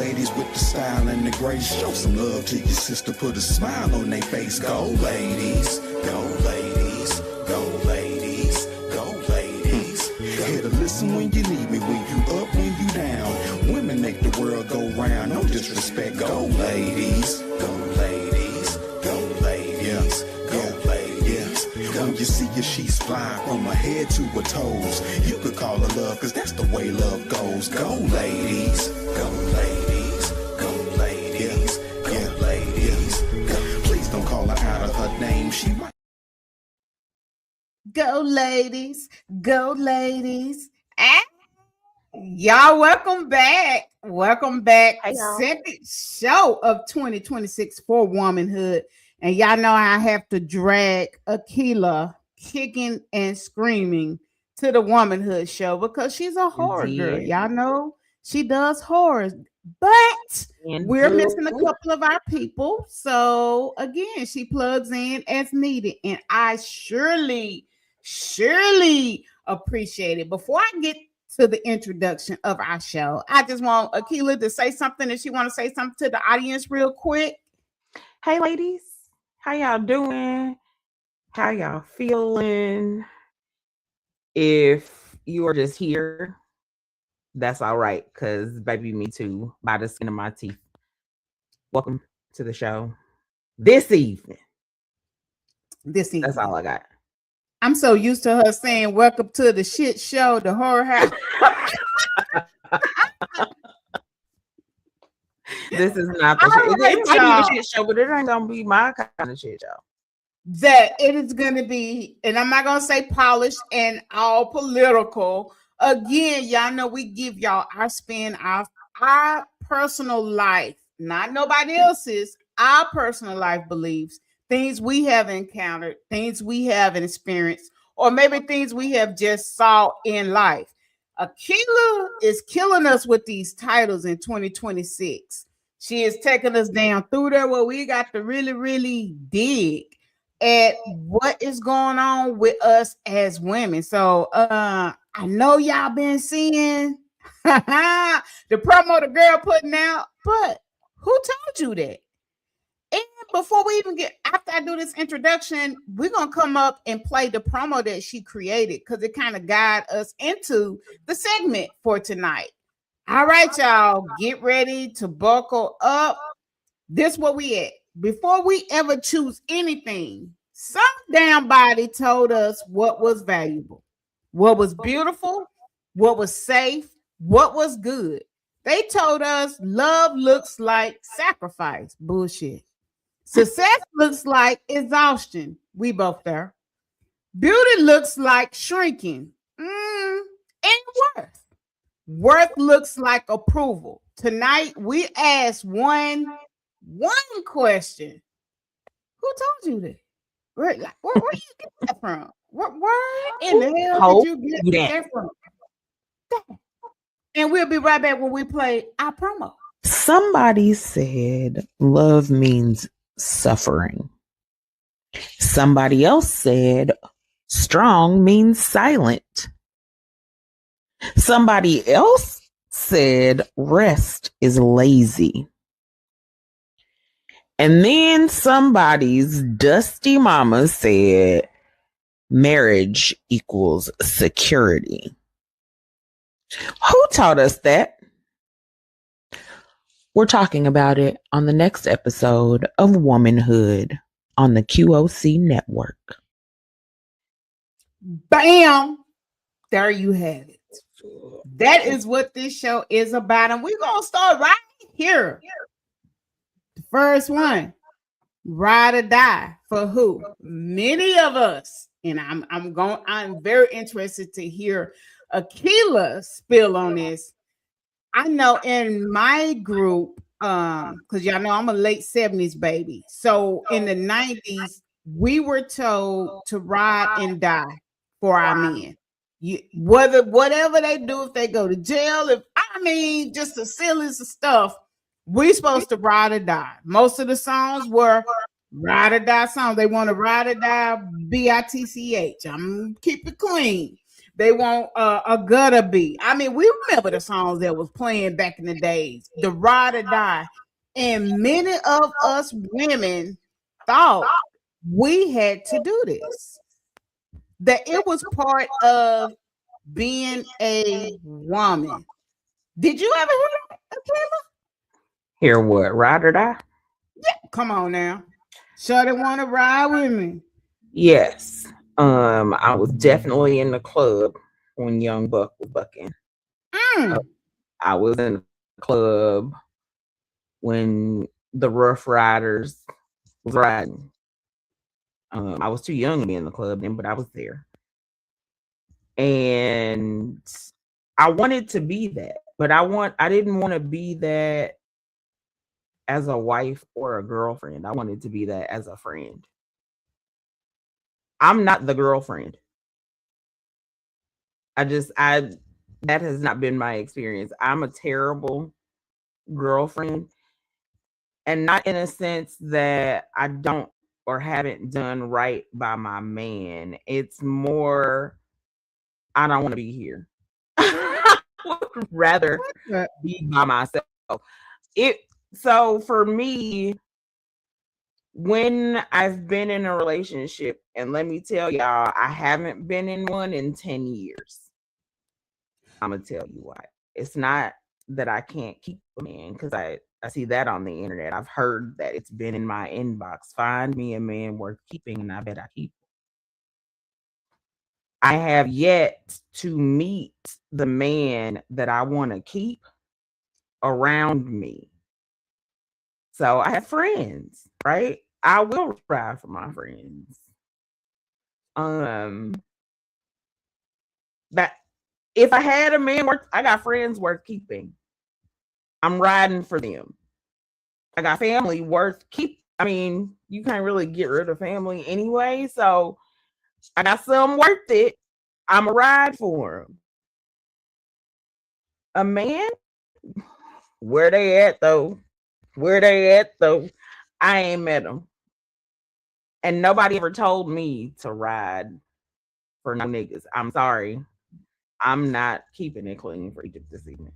ladies with the style and the grace. Show some love to your sister, put a smile on their face. Go ladies, go ladies, go ladies, go ladies. Here to listen when you need me, when you up, when you down. Women make the world go round, no disrespect. Go ladies, go ladies, go ladies, go ladies. When you see your sheets fly from her head to her toes, you could call her love, cause that's the way love goes. Go ladies, go ladies, go ladies, go ladies. Please don't call her out of her name, she might. Go ladies, go ladies. Y'all, welcome back. Welcome back. Hey, y'all. Second show of 2026 for womanhood. And y'all know I have to drag Akila kicking and screaming to the womanhood show because she's a horror girl. Y'all know she does horror. But we're missing a couple of our people. So again, she plugs in as needed. And I surely appreciate it. Before I get to the introduction of our show, I just want Akila to say something. If she want to say something to the audience real quick. Hey, ladies. How y'all doing? How y'all feeling? If you are just here, that's all right, because baby, me too, by the skin of my teeth. Welcome to the show this evening. That's all I got. I'm so used to her saying, welcome to the shit show, the horror house. This is not the shit. It might be the shit show, but it ain't going to be my kind of shit show. That it is going to be, and I'm not going to say polished and all political. Again, y'all know we give y'all our spin, our personal life, not nobody else's, our personal life beliefs. Things we have encountered, things we have experienced, or maybe things we have just saw in life. Akila is killing us with these titles in 2026. She is taking us down through there where we got to really dig at what is going on with us as women. So I know y'all been seeing the promo the girl putting out, but who told you that? And before we even after I do this introduction, we're going to come up and play the promo that she created because it kind of guides us into the segment for tonight. All right, y'all, get ready to buckle up. This is where we at. Before we ever choose anything, some damn body told us what was valuable, what was beautiful, what was safe, what was good. They told us love looks like sacrifice. Bullshit. Success looks like exhaustion. We both there. Beauty looks like shrinking. And worth. Worth looks like approval. Tonight, we ask one question. Who told you that? Where you get that from? Where in the hell did you get that from? And we'll be right back when we play our promo. Somebody said love means suffering. Somebody else said strong means silent. Somebody else said rest is lazy. And then somebody's dusty mama said marriage equals security. Who taught us that? We're talking about it on the next episode of Womanhood on the QOC network. Bam! There you have it. That is what this show is about. And we're going to start right here. The first one, ride or die for who? Many of us. And I'm very interested to hear Akila spill on this. I know in my group, because y'all know I'm a late 70s baby. So in the 90s, we were told to ride and die for our men. Whatever they do, if they go to jail, just the silliest stuff, we supposed to ride or die. Most of the songs were ride or die songs. They want to ride or die, BITCH. I'm keep it clean. They want a gutter beat. I mean, we remember the songs that was playing back in the days, the ride or die. And many of us women thought we had to do this, that it was part of being a woman. Did you ever hear that, Hear what? Ride or die? Yeah, come on now. Shorty want to ride with me. Yes. I was definitely in the club when Young Buck was bucking. I was in the club when the Rough Riders was riding. I was too young to be in the club then, but I was there. And I wanted to be that, but I didn't want to be that as a wife or a girlfriend. I wanted to be that as a friend. I'm not the girlfriend. That has not been my experience. I'm a terrible girlfriend, and not in a sense that I don't or haven't done right by my man. It's more, I don't want to be here. I would rather be by myself. So for me, when I've been in a relationship, and let me tell y'all, I haven't been in one in 10 years. I'm going to tell you why. It's not that I can't keep a man, because I see that on the internet. I've heard that it's been in my inbox. Find me a man worth keeping, and I bet I keep him. I have yet to meet the man that I want to keep around me. So I have friends, right? I will ride for my friends. That if I had a man I got friends worth keeping. I'm riding for them. I got family worth keep. I mean, you can't really get rid of family anyway. So I got some worth it. I'm a ride for them. A man, where they at though? I ain't met them. And nobody ever told me to ride for no niggas. I'm sorry. I'm not keeping it clean for Egypt this evening.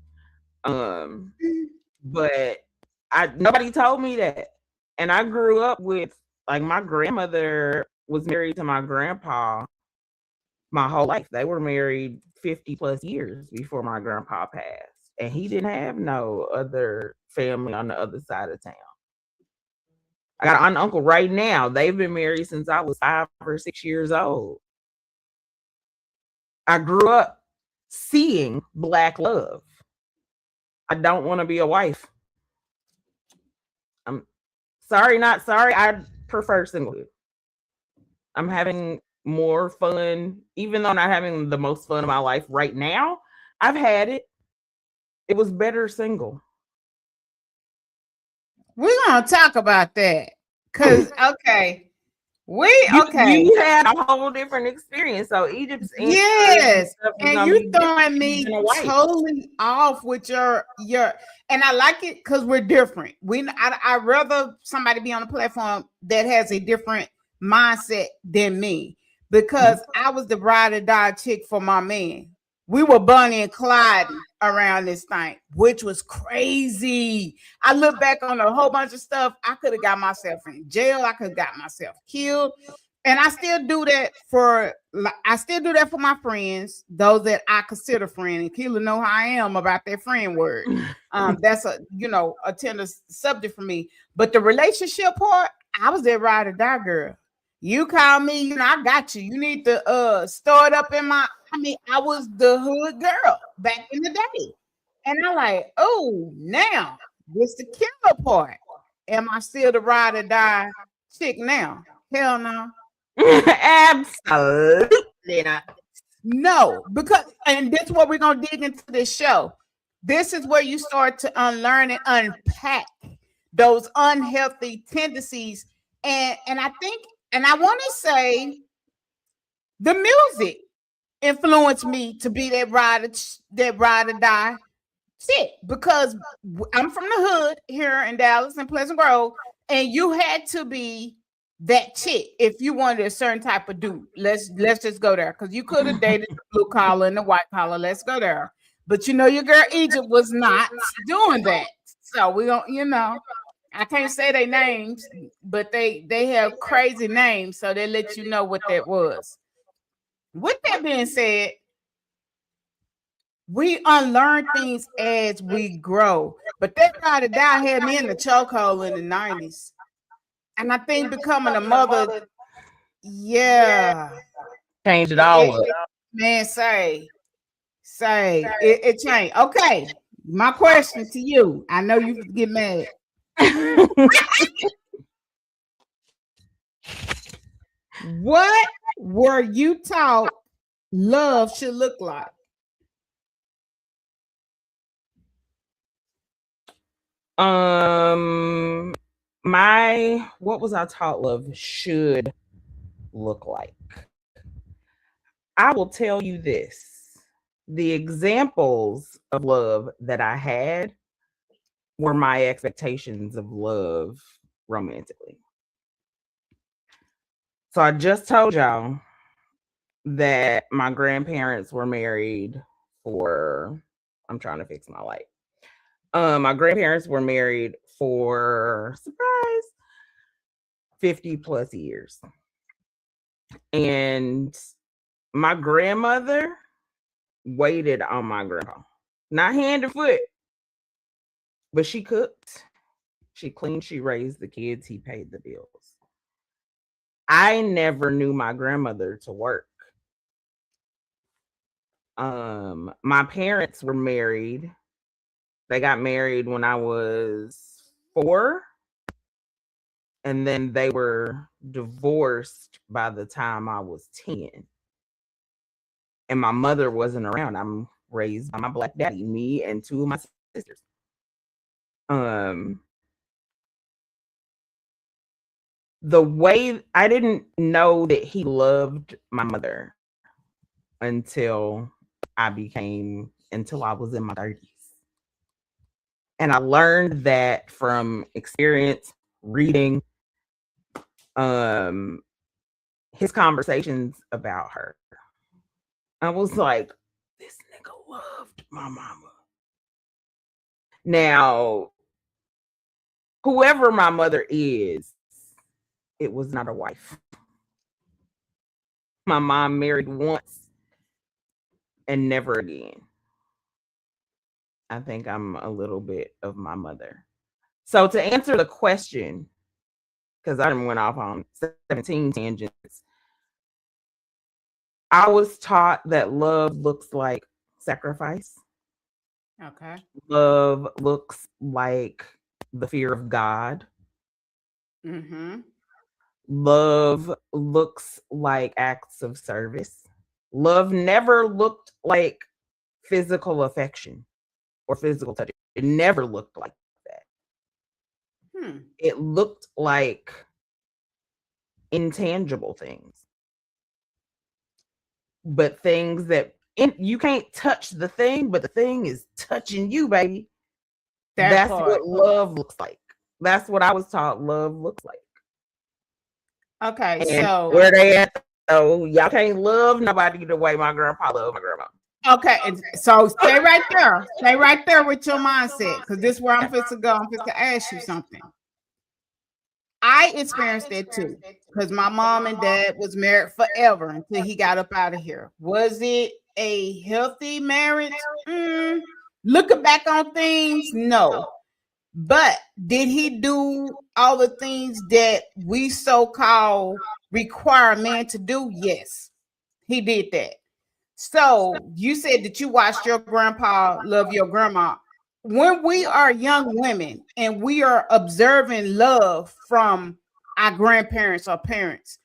But nobody told me that. And I grew up with, like, my grandmother was married to my grandpa my whole life. They were married 50 plus years before my grandpa passed. And he didn't have no other family on the other side of town. I got an aunt and uncle right now. They've been married since I was 5 or 6 years old. I grew up seeing Black love. I don't want to be a wife. I'm sorry, not sorry. I prefer singlehood. I'm having more fun, even though I'm not having the most fun of my life right now. I've had it. It was better single. We're gonna talk about that. Cause You had a whole different experience. So Egypt's yes, and you throwing me totally off with your and I like it because we're different. I rather somebody be on a platform that has a different mindset than me, because I was the ride or die chick for my man. We were Bonnie and Clyde around this thing, which was crazy. I look back on a whole bunch of stuff. I could have got myself in jail. I could have got myself killed. And I still do that for my friends, those that I consider friend. And Keela know how I am about that friend word. That's a tender subject for me. But the relationship part, I was that ride or die girl. You call me, I got you. You need to start up I was the hood girl back in the day. And I'm like, oh, now this the killer part. Am I still the ride or die chick now? Hell no. Absolutely not. No, and this is what we're gonna dig into this show. This is where you start to unlearn and unpack those unhealthy tendencies. And I think, and I want to say, the music influenced me to be that ride or die chick, because I'm from the hood here in Dallas and Pleasant Grove, and you had to be that chick if you wanted a certain type of dude. Let's just go there because you could have dated the blue collar and the white collar. Let's go there. But your girl Egypt was not doing that. So we don't, I can't say their names, but they have crazy names, so they let you know what that was. With that being said, we unlearn things as we grow. But that guy that died had me in the chokehold in the 90s. And I think becoming a mother, changed it all up. Man, say it changed. Okay, my question to you. I know you get mad. What were you taught love should look like? What was I taught love should look like? I will tell you this. The examples of love that I had were my expectations of love romantically. So I just told y'all that my grandparents were married for, I'm trying to fix my light. My grandparents were married for, surprise, 50 plus years. And my grandmother waited on my grandpa. Not hand and foot, but she cooked, she cleaned, she raised the kids, he paid the bills. I never knew my grandmother to work. My parents were married. They got married when I was 4. And then they were divorced by the time I was 10. And my mother wasn't around. I'm raised by my Black daddy, me and 2 of my sisters. The way I didn't know that he loved my mother until I was in my 30s. And I learned that from experience, reading his conversations about her. I was like, this nigga loved my mama. Now, whoever my mother is, it was not a wife. My mom married once and never again. I think I'm a little bit of my mother. So to answer the question, because I went off on 17 tangents, I was taught that love looks like sacrifice. Okay. Love looks like the fear of God. Mm-hmm. Love looks like acts of service. Love never looked like physical affection or physical touch. It never looked like that. It looked like intangible things. But things that you can't touch the thing, but the thing is touching you, baby. That's what love looks like. That's what I was taught love looks like. Okay, and so where they at? Oh, y'all can't love nobody the way my grandpa loved my grandma. Okay, so stay right there. Stay right there with your mindset, because this is where I'm supposed to go. I'm supposed to ask you something. I experienced that too, because my mom and dad was married forever until he got up out of here. Was it a healthy marriage? Looking back on things, no. But did he do all the things that we so-called require men to do? Yes, he did that. So you said that you watched your grandpa love your grandma. When we are young women and we are observing love from our grandparents or parents,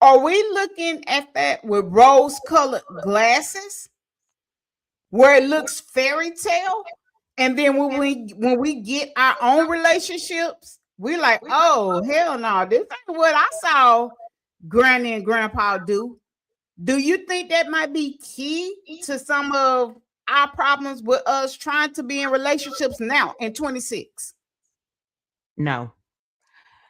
are we looking at that with rose-colored glasses where it looks fairy tale? And then when we get our own relationships, we're like, oh, hell no, this ain't what I saw Granny and Grandpa do. Do you think that might be key to some of our problems with us trying to be in relationships now in 26? No,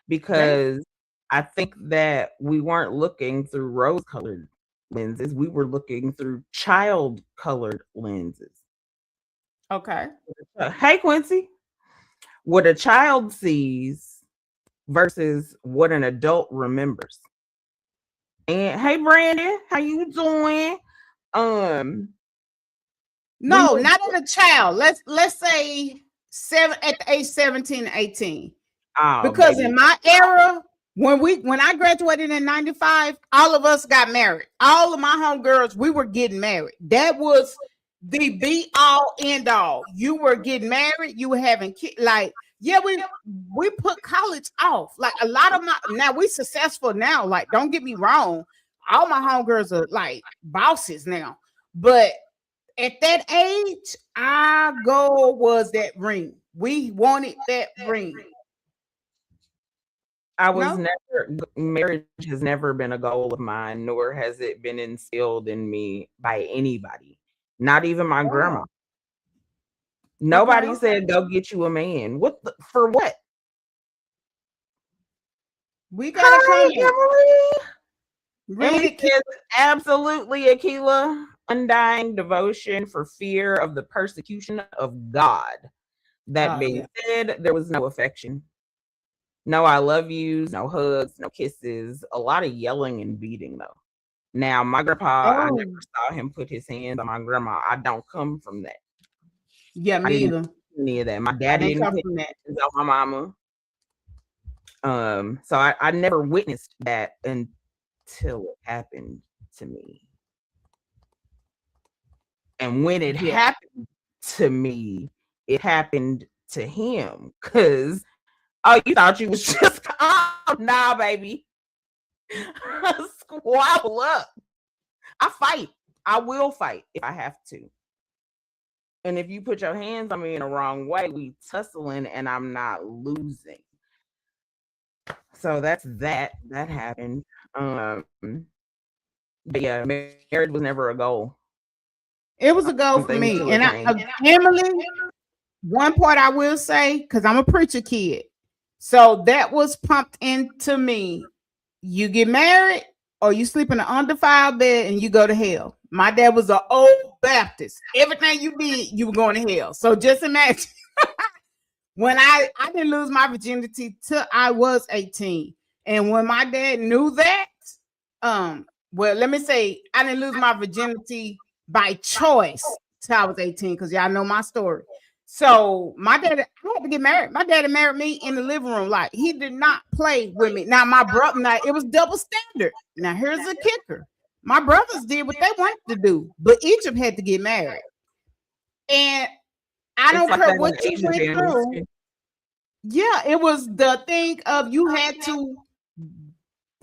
because I think that we weren't looking through rose-colored lenses. We were looking through child-colored lenses. Okay. Hey, Quincy. What a child sees versus what an adult remembers. And hey, Brandon, how you doing? No, not as a child. Let's say at the age 17, 18. Because in my era, when I graduated in 95, all of us got married. All of my homegirls, we were getting married. That was the be all end all. You were getting married, you were having kids. Like, yeah, we put college off. Like a lot of now we successful now. Like, don't get me wrong, all my homegirls are like bosses now. But at that age, our goal was that ring. We wanted that ring. I was marriage has never been a goal of mine, nor has it been instilled in me by anybody, not even my grandma. Nobody said, go get you a man. For what? We got a comment. Emily says, absolutely, Akila. Undying devotion for fear of the persecution of God. That being said, there was no affection. No I love yous, no hugs, no kisses, a lot of yelling and beating though. Now, my grandpa, I never saw him put his hands on my grandma. I don't come from that. Yeah, me either. Any of that. My dad didn't come from that. On my mama. So I never witnessed that until it happened to me. And when it happened to me, it happened to him. Because, oh, you thought you was just, oh, nah, baby. Squabble up. I fight. I will fight if I have to. And if you put your hands on me in the wrong way, we tussling and I'm not losing. So that's that. That happened. But yeah, marriage was never a goal. It was a goal for me. And Emily, one part I will say, because I'm a preacher kid. So that was pumped into me. You get married or you sleep in an undefiled bed and you go to hell. My dad was an old Baptist. Everything you did, you were going to hell. So just imagine when I didn't lose my virginity till I was 18. And when my dad knew that, well, let me say I didn't lose my virginity by choice till I was 18, because y'all know my story. So my dad, I had to get married. My daddy married me in the living room. Like, he did not play with me. Now my brother, it was double standard. Now here's the kicker. My brothers did what they wanted to do, but each of them had to get married. And I don't care what you went through. Yeah, it was the thing of you had to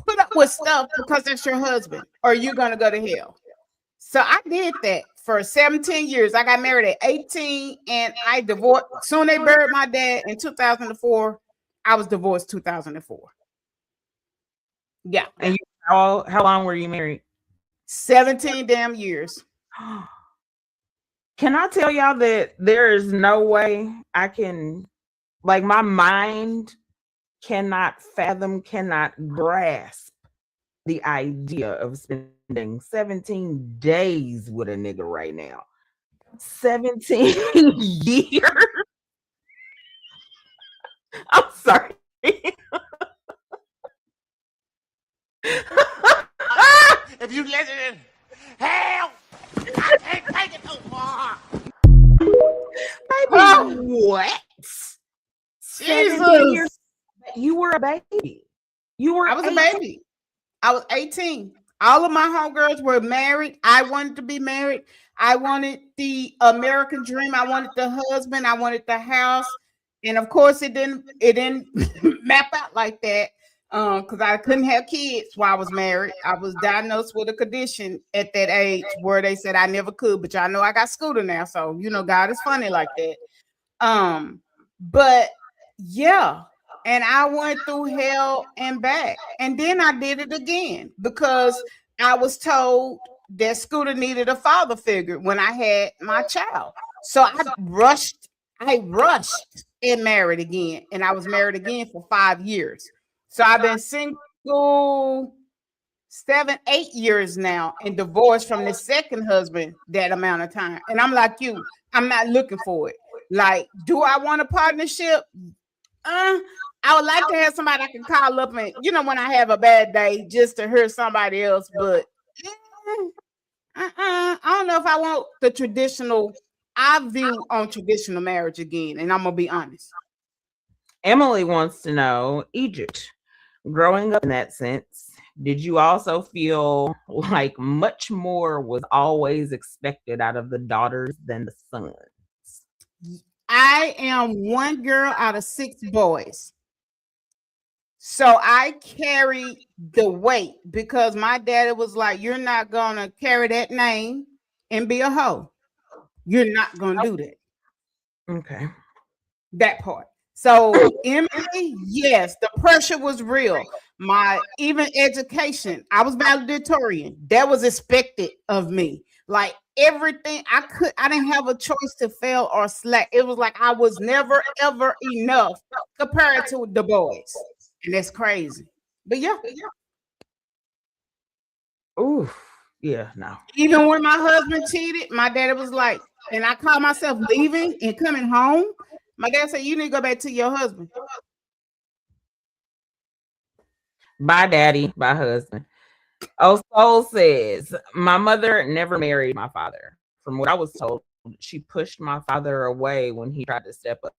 put up with stuff because that's your husband, or you're gonna go to hell. So I did that for 17 years. I got married at 18 and I divorced. Soon they buried my dad in 2004. I was divorced 2004. Yeah. And how long were you married? 17 damn years. Can I tell y'all that there is no way I can, like, my mind cannot fathom, cannot grasp the idea of spending 17 days with a nigga right now. 17 years. I'm sorry. If you listen, hell, I can't take it no more. Baby, what? Jesus. You were a baby. I was 18. A baby. I was 18. All of my homegirls were married. I wanted to be married. I wanted the American dream. I wanted the husband. I wanted the house. And of course, it didn't map out like that. Because I couldn't have kids while I was married. I was diagnosed with a condition at that age where they said I never could, but y'all know I got Scooter now. So, you know, God is funny like that. But yeah. And I went through hell and back. And then I did it again because I was told that Scooter needed a father figure when I had my child. So I rushed and married again. And I was married again for 5 years. So I've been single school 7, 8 years now, and divorced from the second husband that amount of time. And I'm like you, I'm not looking for it. Like, do I want a partnership? I would like to have somebody I can call up and, when I have a bad day, just to hear somebody else. But I don't know if I want the traditional. I view on traditional marriage again, and I'm gonna be honest. Emily wants to know, Egypt, growing up in that sense, did you also feel like much more was always expected out of the daughters than the sons? I am one girl out of 6 boys. So I carry the weight because my daddy was like, you're not going to carry that name and be a hoe. You're not going to do that. Okay. That part. So Emily, yes, the pressure was real. My even education, I was valedictorian. That was expected of me. Like everything I didn't have a choice to fail or slack. It was like I was never ever enough compared to the boys. And that's crazy. But yeah. Ooh, yeah, no. Even when my husband cheated, my daddy was like, and I called myself leaving and coming home. My dad said, you need to go back to your husband. Bye, daddy. Bye, husband. Oh, Soul says, my mother never married my father. From what I was told, she pushed my father away when he tried to step up.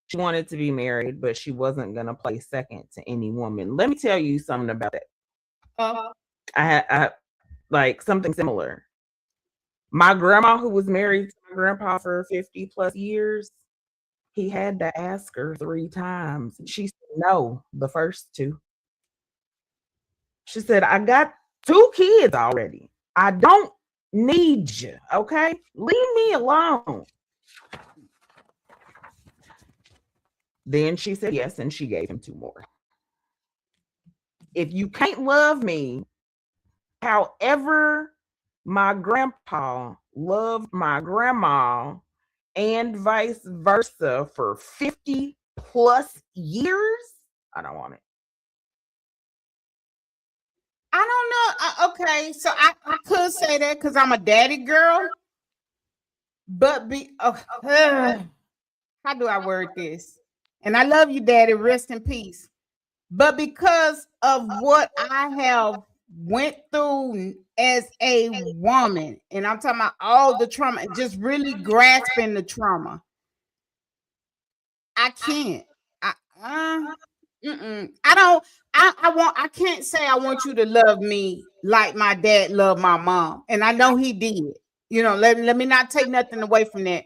She wanted to be married, but she wasn't going to play second to any woman. Let me tell you something about that. I had like something similar. My grandma, who was married to my grandpa for 50 plus years, he had to ask her 3 times. She said no the first 2. She said, I got 2 kids already. I don't need you, okay? Leave me alone. Then she said yes, and she gave him 2 more. If you can't love me, however my grandpa loved my grandma and vice versa for 50 plus years, I don't want it. I don't know. Okay, so I could say that because I'm a daddy girl, but how do I word this? And I love you, daddy. Rest in peace. But because of what I have went through as a woman, and I'm talking about all the trauma and just really grasping the trauma, I can't. I can't say I want you to love me like my dad loved my mom. And I know he did. Let me not take nothing away from that.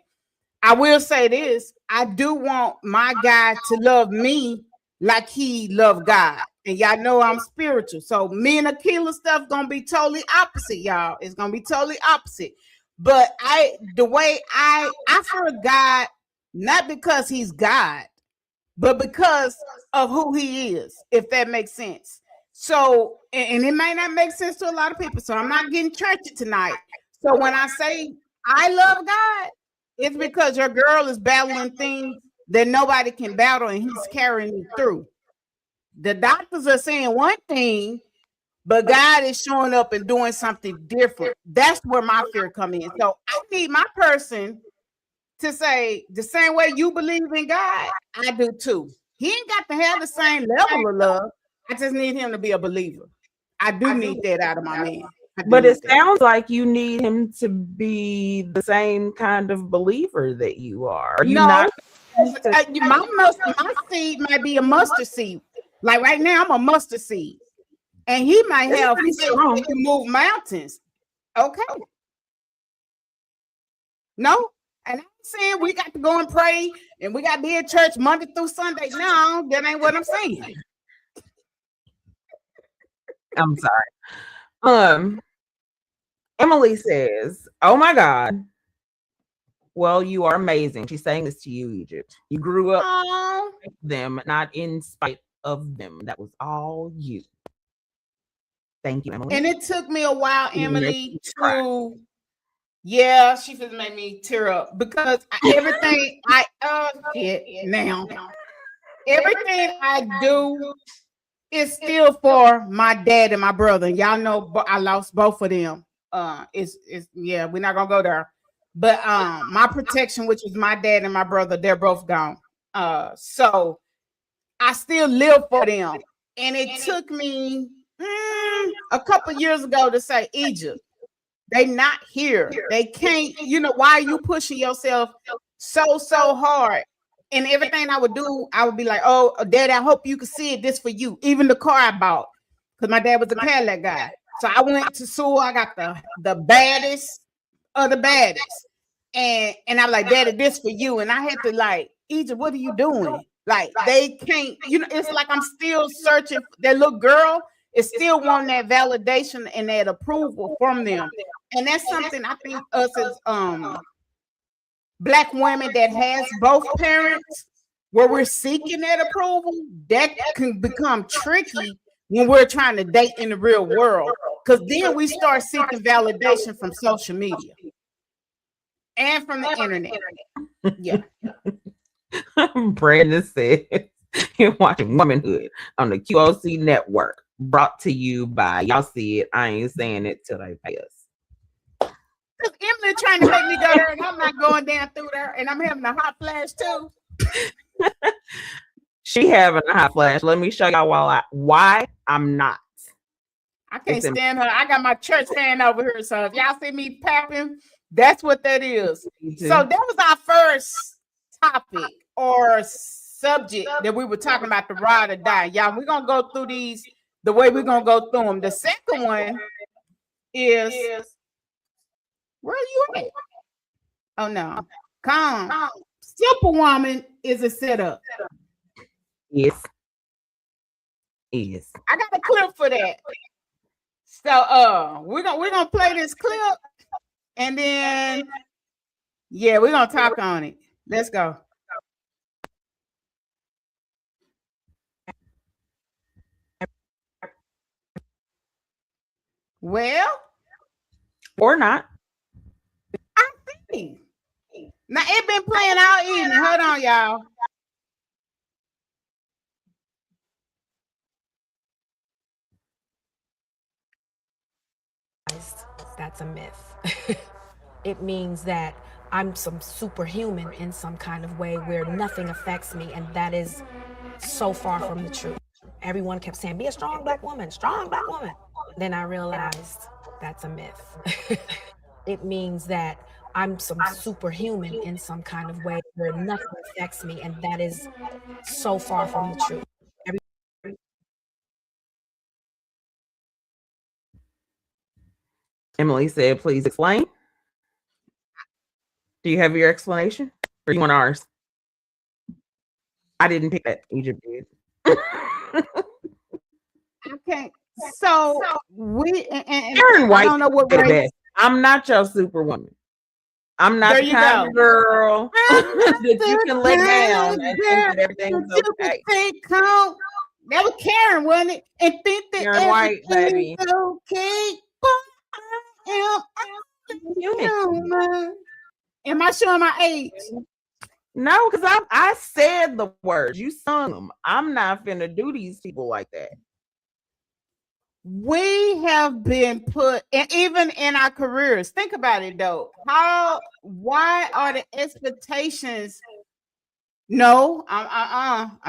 I will say this. I do want my guy to love me like he loved God. And y'all know I'm spiritual. So me and Akila stuff gonna be totally opposite, y'all. It's gonna be totally opposite. But the way I fear God, not because he's God, but because of who he is, if that makes sense. So, and it may not make sense to a lot of people. So I'm not getting churchy tonight. So when I say I love God, it's because your girl is battling things that nobody can battle, and he's carrying you through. The doctors are saying one thing, but God is showing up and doing something different. That's where my fear comes in. So I need my person to say the same way you believe in God, I do too. He ain't got to have the same level of love. I just need him to be a believer. I do need that out of my man. But it sounds like you need him to be the same kind of believer that you are. My seed might be a mustard seed. Like right now, I'm a mustard seed. And he might have faith to move mountains. Okay. No? And I'm saying we got to go and pray and we got to be at church Monday through Sunday. No, that ain't what I'm saying. I'm sorry. Emily says, oh my God. Well, you are amazing. She's saying this to you, Egypt. You grew up with them, not in spite of them. That was all you. Thank you, Emily. And it took me a while, Emily, to... Yeah, she just made me tear up because everything I do it's still for my dad and my brother. Y'all know, but I lost both of them. It's yeah, we're not gonna go there. But my protection, which is my dad and my brother, they're both gone. So I still live for them. And it took me a couple years ago to say, Egypt, they not here. They can't, why are you pushing yourself so hard? And everything I would do, I would be like, oh, Dad, I hope you can see it. This for you. Even the car I bought, because my dad was a Cadillac guy. So I went to Sewell. I got the baddest of the baddest. And I'm like, Daddy, this for you. And I had to like, Egypt, what are you doing? Like, they can't, it's like I'm still searching. That little girl is still wanting that validation and that approval from them. And that's something I think us as Black women that has both parents, where we're seeking that approval, that can become tricky when we're trying to date in the real world. Because then we start seeking validation from social media and from the internet. Yeah. Brandon said, you're watching Womanhood on the QOC network, brought to you by, y'all see it, I ain't saying it till they pay us. Because Emily trying to make me go there, and I'm not going down through there, and I'm having a hot flash too. She having a hot flash. Let me show y'all why I'm not. I can't stand her. I got my church fan over here, so if y'all see me papping, that's what that is. So that was our first topic or subject that we were talking about, the ride or die. Y'all, we're gonna go through these the way we're gonna go through them. The second one is where are you at? Oh no, calm. Superwoman is a setup. Yes. Yes. I got a clip for that. So we're gonna play this clip, and then we're gonna talk on it. Let's go. Well, or not. I think. Now it been playing all evening. Hold on, y'all. That's a myth. It means that I'm some superhuman in some kind of way where nothing affects me, and that is so far from the truth. Everyone kept saying, be a strong Black woman, strong Black woman. Then I realized that's a myth. It means that I'm some superhuman in some kind of way where nothing affects me, and that is so far from the truth. Emily said, please explain. Do you have your explanation? Or you want ours? I didn't pick that. Egypt did. Okay. So we and Karen White, I don't know what race. I'm not your superwoman. I'm not the kind of girl that you can lay down and think that everything's okay. That was Karen, wasn't it? And think that Karen White, baby. Okay. Am I showing my age? No, because I said the words. You sung them. I'm not finna do these people like that. We have been put, and even in our careers, think about it though. Why are the expectations? No,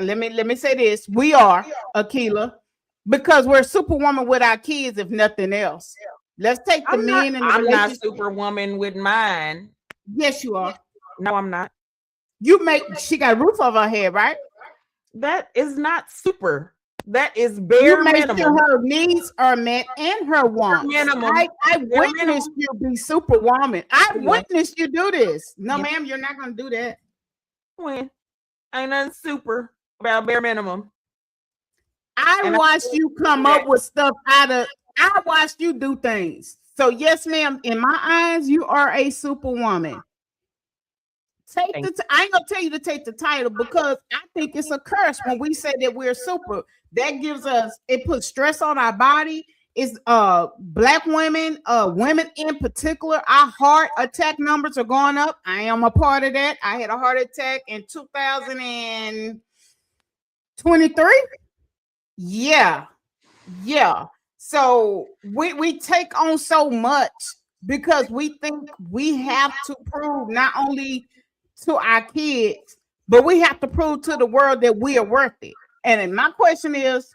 let me say this. We are Akila, because we're superwoman with our kids, if nothing else. Let's take the men and I'm not superwoman with mine. Yes, you are. No, I'm not. She got a roof over her head, right? That is not super. That is bare minimum. Sure her needs are met and her wants. Minimum. I witnessed you be superwoman. I witnessed you do this. No, ma'am, you're not going to do that. When? Ain't nothing super about bare minimum. I watched you come up with stuff I watched you do things. So yes, ma'am, in my eyes, you are a superwoman. I ain't gonna tell you to take the title, because I think it's a curse when we say that we're super. That gives us, it puts stress on our body. It's Black women, women in particular, our heart attack numbers are going up. I am a part of that. I had a heart attack in 2023. Yeah. So we take on so much because we think we have to prove not only to our kids, but we have to prove to the world that we are worth it. And then my question is,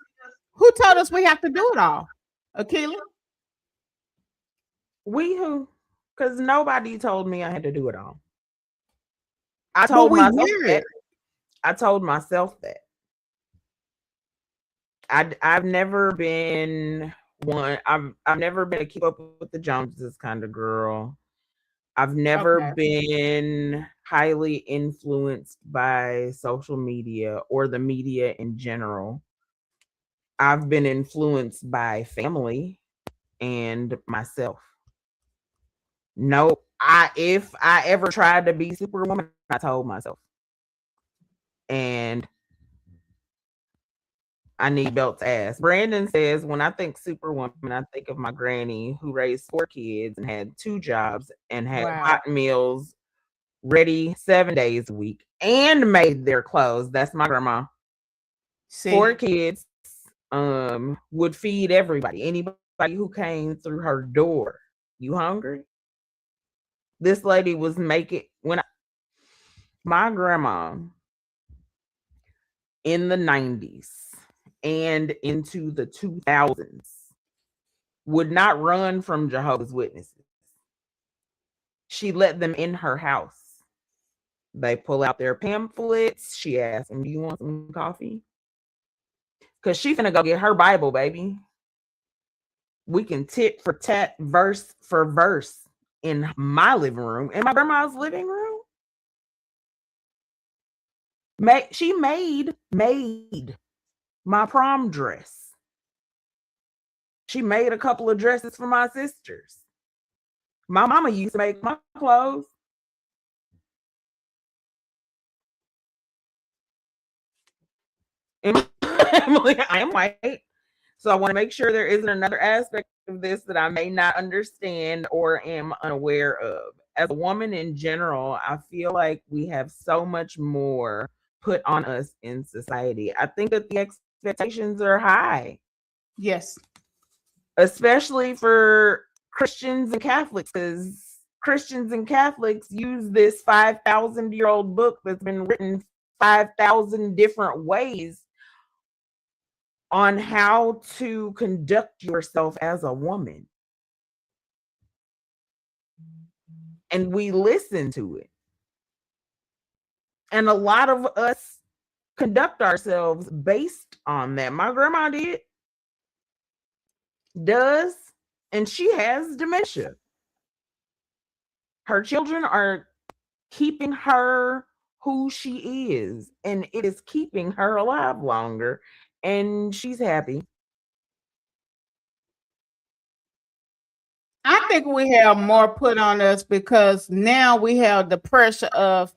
who told us we have to do it all? Akila? We who? Because nobody told me I had to do it all. I But told we myself hear that. it. I told myself that. I've never been one. I've never been a keep up with the Joneses kind of girl. I've never Okay. been highly influenced by social media or the media in general. I've been influenced by family and myself. No, if I ever tried to be Superwoman, I told myself. And I need belts ass. Brandon says, when I think Superwoman, I think of my granny who raised 4 kids and had 2 jobs and had Wow. hot meals ready 7 days a week and made their clothes. That's my grandma. See, 4 kids, would feed everybody, anybody who came through her door. You hungry? This lady was making my grandma in the 90s and into the 2000s would not run from Jehovah's Witnesses. She let them in her house. They pull out their pamphlets. She asks them, "Do you want some coffee?" Because she finna go get her Bible, baby. We can tit for tat, verse for verse in my living room, in my grandma's living room. She made my prom dress. She made a couple of dresses for my sisters. My mama used to make my clothes. Emily, I am white. So I want to make sure there isn't another aspect of this that I may not understand or am unaware of. As a woman in general, I feel like we have so much more put on us in society. I think that the expectations are high. yes. Especially for Christians and Catholics, because Christians and Catholics use this 5,000-year-old book that's been written 5,000 different ways on how to conduct yourself as a woman. And we listen to it. And a lot of us conduct ourselves based on that. My grandma does, and she has dementia. Her children are keeping her who she is, and it is keeping her alive longer, and she's happy. I think we have more put on us because now we have the pressure of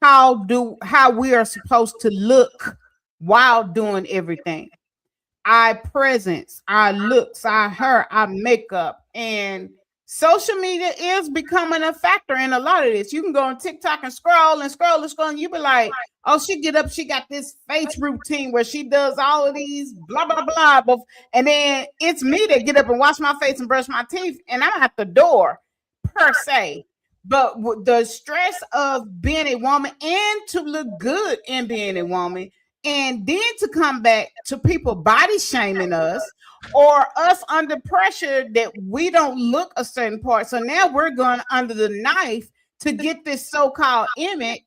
how we are supposed to look while doing everything. Our presence, our looks, our hair, our makeup, and social media is becoming a factor in a lot of this. You can go on TikTok and scroll and scroll and scroll, and you be like, "Oh, she get up, she got this face routine where she does all of these blah blah blah," and then it's me that get up and wash my face and brush my teeth, and I'm at the door per se. But the stress of being a woman and to look good in being a woman, and then to come back to people body shaming us or us under pressure that we don't look a certain part. So now we're going under the knife to get this so-called image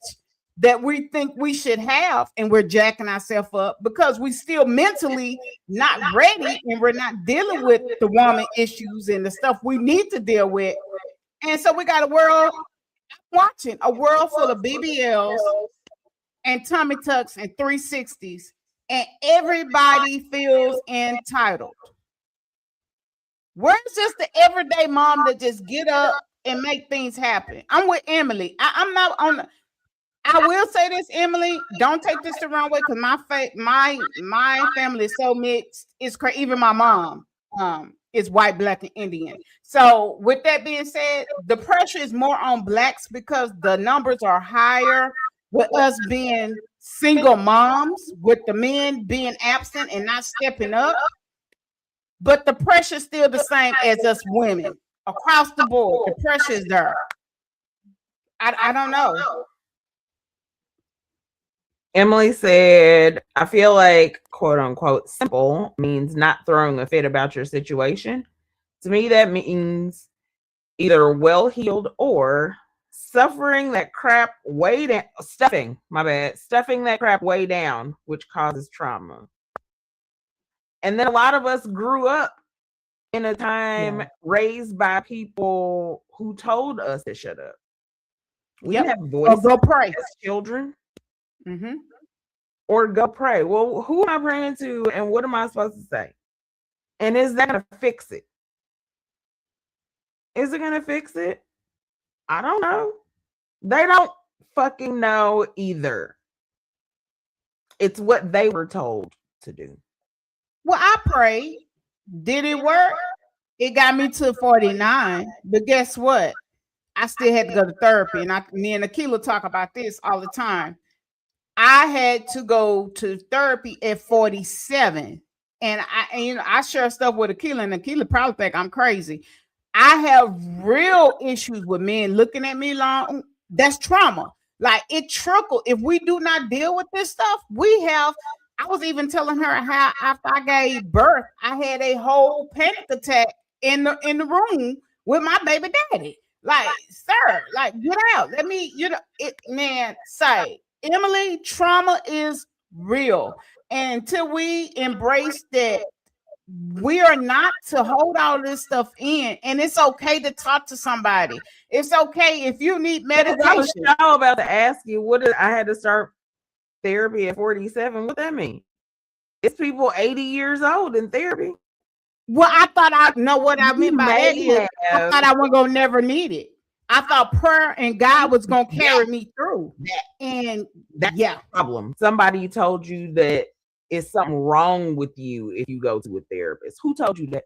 that we think we should have, and we're jacking ourselves up because we still mentally not ready and we're not dealing with the woman issues and the stuff we need to deal with. And so we got a world full of BBLs and tummy tucks and 360s, and everybody feels entitled. Where's just the everyday mom that just get up and make things happen? I'm with Emily. I'm not on. I will say this, Emily. Don't take this the wrong way, because my family is so mixed. It's crazy. Even my mom is white, black, and Indian. So with that being said, the pressure is more on blacks because the numbers are higher. with us being single moms, with the men being absent and not stepping up. But the pressure is still the same as us women across the board. The pressure is there. I don't know. Emily said, I feel like, quote unquote, simple means not throwing a fit about your situation. To me, that means either well-heeled or stuffing that crap way down, stuffing that crap way down, which causes trauma. And then a lot of us grew up in a time raised by people who told us to shut up. We have voices or go pray as children. Mm-hmm. Or go pray. Well, who am I praying to and what am I supposed to say? And is that going to fix it? Is it going to fix it? I don't know. They don't fucking know either. It's what they were told to do. Well, I prayed. Did it work? It got me to 49. But guess what? I still had to go to therapy. And me and Akila talk about this all the time. I had to go to therapy at 47. And I share stuff with Akila, and Akila probably think I'm crazy. I have real issues with men looking at me long. That's trauma. Like it trickled. If we do not deal with this stuff, I was even telling her how after I gave birth, I had a whole panic attack in the room with my baby daddy. Like, sir, like get out. Let me, say, Emily, trauma is real. And until we embrace that, we are not to hold all this stuff in, and it's okay to talk to somebody. It's okay if you need medication. I was about to ask you, I had to start therapy at 47. What that mean? It's people 80 years old in therapy. Well, I thought I know what I meant by that is I thought I wasn't gonna never need it. I thought prayer and God was gonna carry me through. And that's the problem. Somebody told you that it's something wrong with you if you go to a therapist. Who told you that?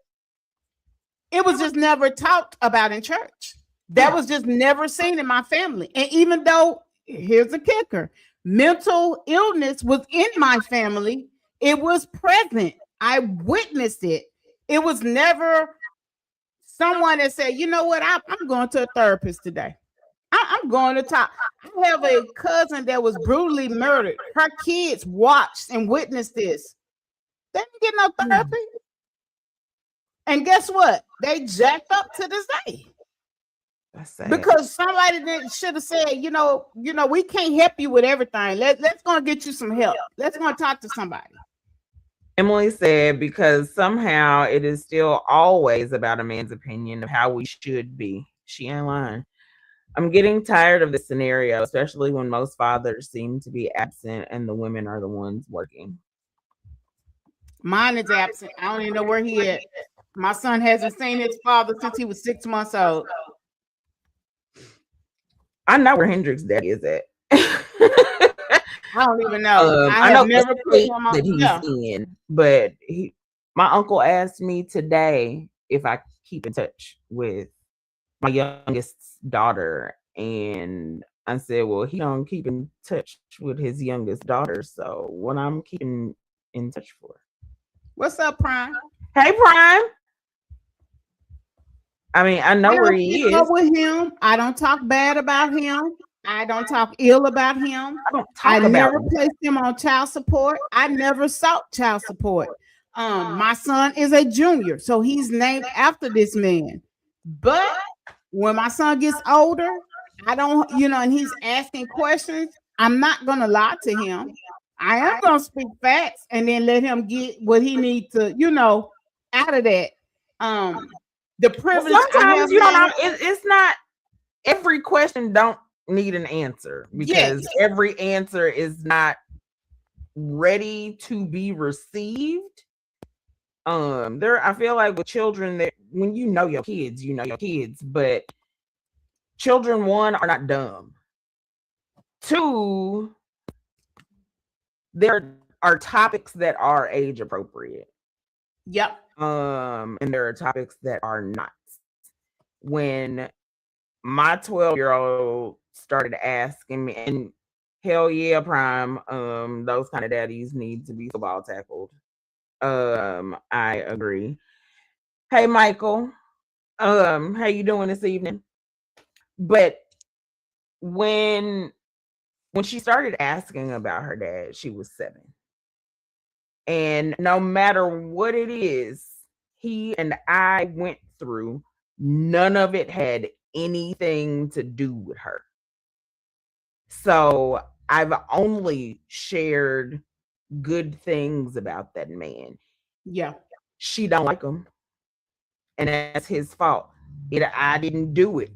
It was just never talked about in church. That was just never seen in my family. And even though, here's the kicker, mental illness was in my family, it was present. I witnessed it. It was never someone that said, you know what, I'm going to a therapist today. I'm going to talk. I have a cousin that was brutally murdered. Her kids watched and witnessed this. They didn't get no therapy. And guess what? They jacked up to this day. That's sad. Because somebody should have said, you know, we can't help you with everything. Let's go get you some help. Let's go talk to somebody. Emily said, because somehow it is still always about a man's opinion of how we should be. She ain't lying. I'm getting tired of this scenario, especially when most fathers seem to be absent and the women are the ones working. Mine is absent. I don't even know where he is. My son hasn't seen his father since he was 6 months old. I know where Hendrix's daddy is at. I don't even know. I know never put him on that he's in, but my uncle asked me today if I keep in touch with my youngest daughter, and I said, well, he don't keep in touch with his youngest daughter, so what I'm keeping in touch for. What's up, Prime? Hey, Prime. I mean, I know where he is. With him. I don't talk bad about him. I don't talk ill about him. I never placed him on child support. I never sought child support. My son is a junior, so he's named after this man. But when my son gets older, I don't, and he's asking questions, I'm not going to lie to him. I am going to speak facts and then let him get what he needs to, out of that. The privilege. Sometimes you don't know. It's not every question don't need an answer, because every answer is not ready to be received. I feel like with children, that when you know your kids, but children, one, are not dumb. Two, there are topics that are age appropriate. Yep. And there are topics that are not. When my 12-year-old started asking me, and Hell yeah, Prime. Those kind of daddies need to be football tackled. I agree. Hey, Michael. How you doing this evening? But when she started asking about her dad, she was 7. And no matter what it is he and I went through, none of it had anything to do with her. So I've only shared good things about that man. Yeah. She don't like him. And that's his fault. I didn't do it.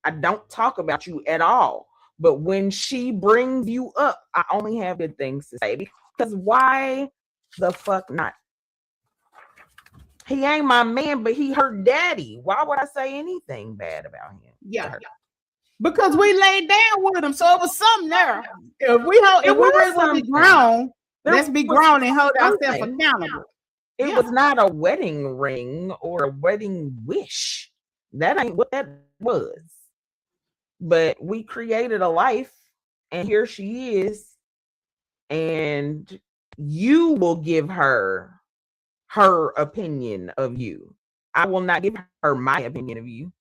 I don't talk about you at all. But when she brings you up, I only have good things to say. Because why the fuck not? He ain't my man, but he her daddy. Why would I say anything bad about him? Yeah. Because we laid down with him, so it was something there. If we really want to be grown, let's be grown and hold ourselves accountable. It was not a wedding ring or a wedding wish. That ain't what that was. But we created a life, and here she is, and you will give her opinion of you. I will not give her my opinion of you.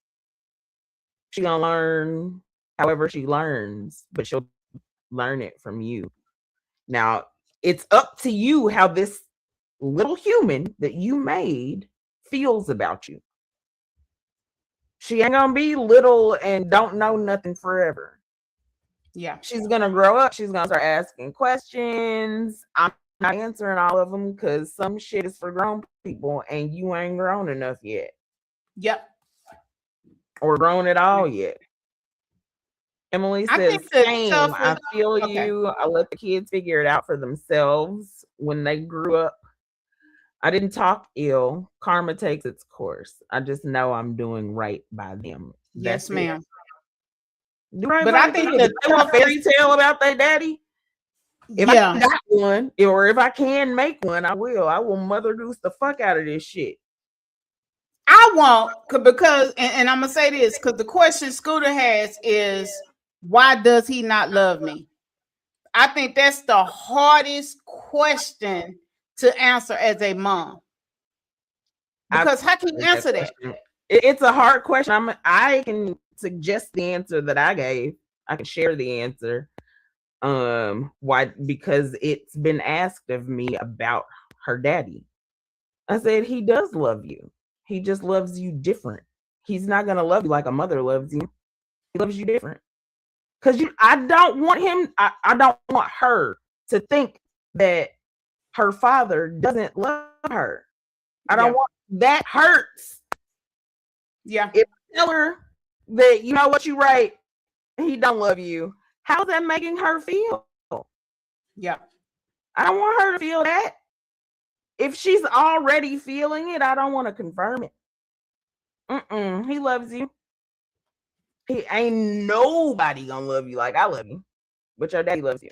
She gonna learn however she learns, but she'll learn it from you. Now, it's up to you how this little human that you made feels about you. She ain't gonna be little and don't know nothing forever. Yeah. She's gonna grow up. She's gonna start asking questions. I'm not answering all of them because some shit is for grown people and you ain't grown enough yet. Yep. Or grown at all yet. Emily says, same. I feel you. I let the kids figure it out for themselves when they grew up. I didn't talk ill. Karma takes its course. I just know I'm doing right by them. Yes, ma'am. Right, but I think that a fairy tale about their daddy. If I got one, or if I can make one, I will. I will Mother Goose the fuck out of this shit. I won't, because and I'm gonna say this because the question Scooter has is, why does he not love me? I think that's the hardest question to answer as a mom. Because how can you answer that? It's a hard question. I can suggest the answer that I gave. I can share the answer. Why? Because it's been asked of me about her daddy. I said he does love you. He just loves you different. He's not gonna love you like a mother loves you. He loves you different. Because I don't want him. I don't want her to think that her father doesn't love her. I don't want that. Hurts. Yeah. If I tell her that, you know what, you right, he don't love you, how's that making her feel? Yeah. I don't want her to feel that. If she's already feeling it, I don't want to confirm it. He loves you. He ain't nobody gonna love you like I love you, but your daddy loves you.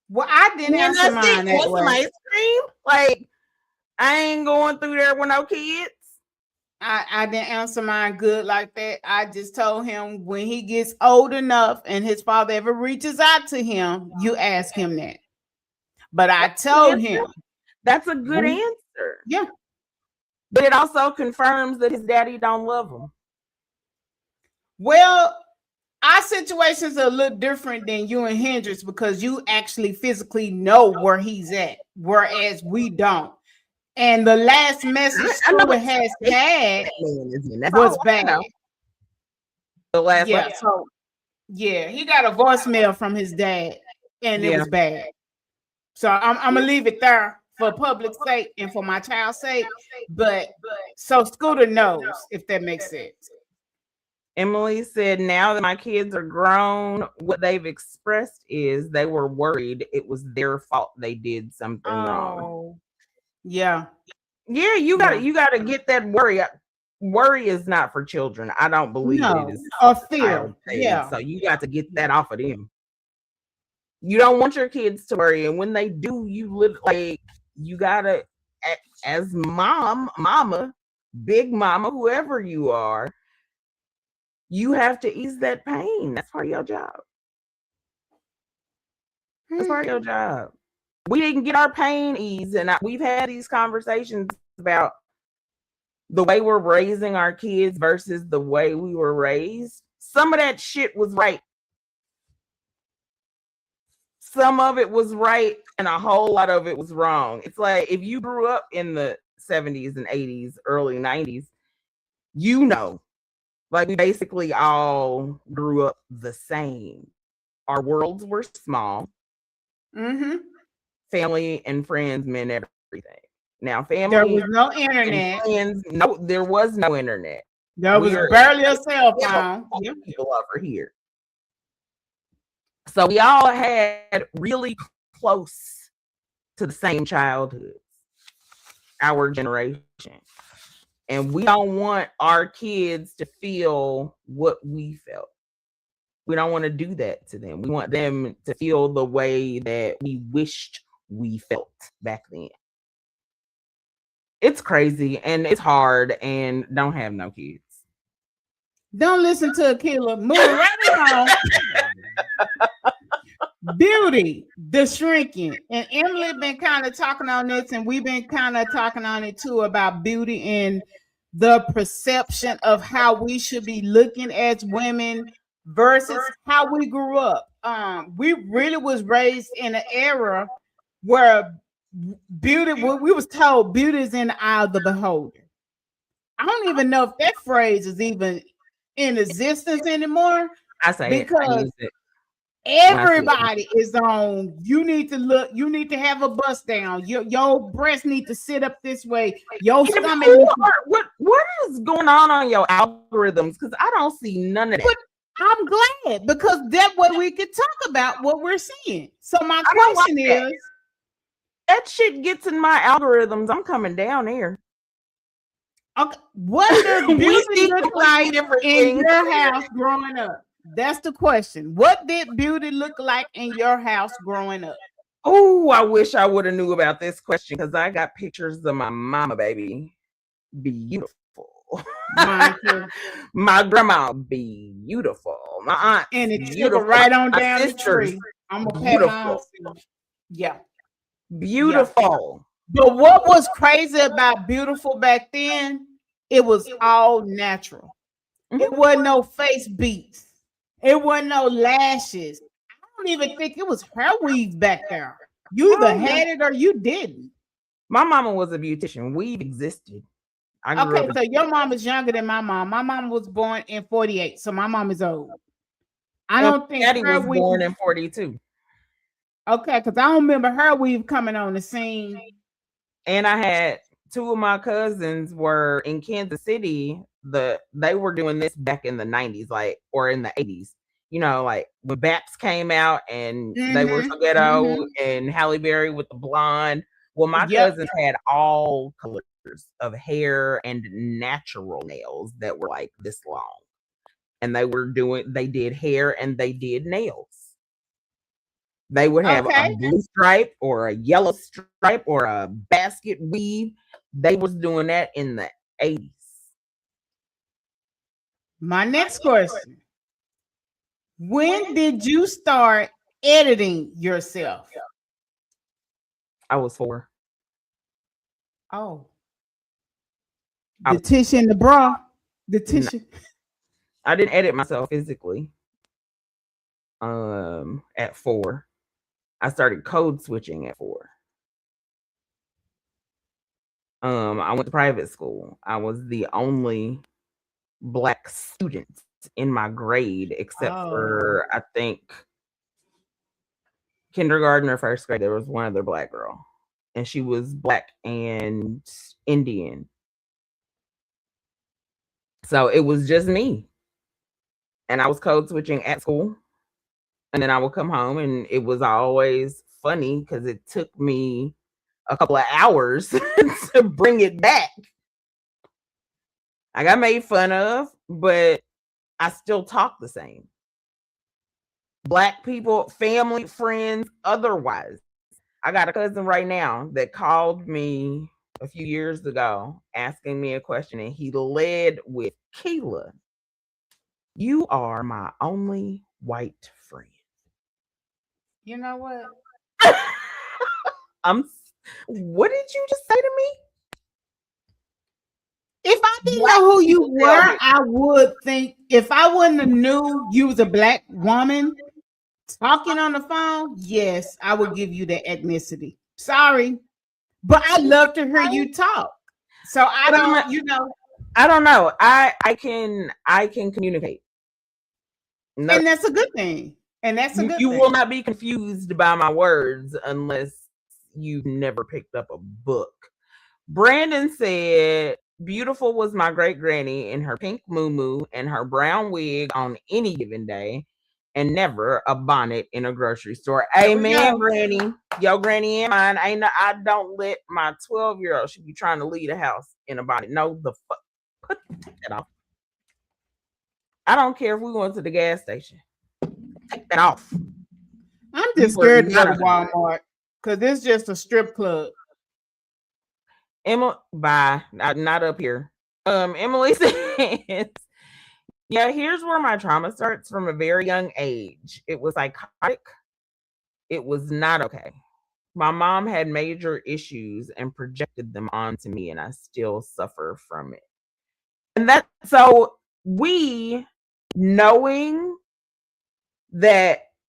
Well, I didn't answer mine that way. Ice cream? Like, I ain't going through there with no kids. I didn't answer mine good like that. I just told him when he gets old enough and his father ever reaches out to him, you ask him that. But I told him that's a good answer. Yeah. But it also confirms that his daddy don't love him. Well, our situations are a little different than you and Hendrix because you actually physically know where he's at, whereas we don't. And the last message Scooter has had was bad. The last one. So he got a voicemail from his dad, and it was bad. So I'm gonna leave it there for public sake and for my child's sake. But so Scooter knows, if that makes sense. Emily said, now that my kids are grown, what they've expressed is they were worried it was their fault they did something wrong. Yeah. Yeah, you gotta get that worry. Worry is not for children. I don't believe it is a fear. Yeah. So you got to get that off of them. You don't want your kids to worry, and when they do, you live like you gotta, as mama, big mama, whoever you are, you have to ease that pain. That's part of your job. That's part of your job. We didn't get our pain eased, and we've had these conversations about the way we're raising our kids versus the way we were raised. Some of that shit was right. Some of it was right, and a whole lot of it was wrong. It's like if you grew up in the 70s and 80s, early 90s, you know, like we basically all grew up the same. Our worlds were small. Mm-hmm. Family and friends meant everything. Now, family There was no and internet. friends, no, there was no internet. There was barely a cell phone. Yep. People over here. So we all had really close to the same childhood, our generation. And we don't want our kids to feel what we felt. We don't want to do that to them. We want them to feel the way that we wished we felt back then. It's crazy and it's hard, and don't have no kids. Don't listen to a killer. Move right along. Beauty, the shrinking. And Emily been kind of talking on this, and we've been kind of talking on it too about beauty and the perception of how we should be looking as women versus how we grew up. We really was raised in an era where beauty, we was told beauty is in the eye of the beholder. I don't even know if that phrase is even in existence anymore. I say because I use it. Everybody is on. You need to look. You need to have a bust down. Your breasts need to sit up this way. Your stomach. What is going on your algorithms? Because I don't see none of that. But I'm glad, because that way we can talk about what we're seeing. So my question is, that shit gets in my algorithms. I'm coming down here. Okay, what does beauty look like in your house growing up? That's the question. What did beauty look like in your house growing up? Oh, I wish I would have knew about this question, because I got pictures of my mama, baby. Beautiful. My grandma, beautiful. My aunt, and it's beautiful. Right on down the tree. I'm gonna pay my yeah. Beautiful. Yeah. But what was crazy about beautiful back then? It was all natural. Mm-hmm. It wasn't no face beats. It wasn't no lashes. I don't even think it was hair weave back there. You either had it or you didn't. My mama was a beautician. Weave existed. Okay, so your mom is younger than my mom. My mom was born in 48, so my mom is old. I don't think Daddy was born in 42. Okay, because I don't remember her weave coming on the scene. And I had two of my cousins were in Kansas City. They were doing this back in the 90s, like, or in the 80s. You know, like when Baps came out and they were so ghetto, and Halle Berry with the blonde. Well, my cousins had all colors of hair and natural nails that were like this long. And they did hair and they did nails. They would have a blue stripe or a yellow stripe or a basket weave. They was doing that in the 80s. My next question. When did you start editing yourself? I was 4. Oh. The tissue and the bra. The tissue. No. I didn't edit myself physically. At 4. I started code switching at 4. I went to private school. I was the only Black student in my grade, except for, I think, kindergarten or first grade. There was one other Black girl, and she was Black and Indian. So it was just me. And I was code switching at school. And then I would come home, and it was always funny because it took me a couple of hours to bring it back. I got made fun of, but I still talk the same. Black people, family, friends, otherwise. I got a cousin right now that called me a few years ago asking me a question, and he led with, "Kayla, you are my only white friend." You know what? What did you just say to me? If I didn't know who you were, I would think if I wouldn't have knew you was a black woman talking on the phone, yes, I would give you the ethnicity. Sorry. But I love to hear you talk. So I don't, I don't know. I can communicate. No, and that's a good thing. And that's a good you thing. will not be confused by my words unless you've never picked up a book. Brandon said, beautiful was my great granny in her pink muumuu and her brown wig on any given day, and never a bonnet in a grocery store. Amen, granny. Yo, granny and mine. I don't let my 12-year-old, she be trying to leave the house in a bonnet. No, the fuck. Put that off. I don't care if we going to the gas station. Take that off. I'm just scared to go to Walmart because it's just a strip club. Emma, bye. Not up here. Emily says, yeah, here's where my trauma starts from a very young age. It was psychotic. It was not okay. My mom had major issues and projected them onto me, and I still suffer from it. And that, so we knowing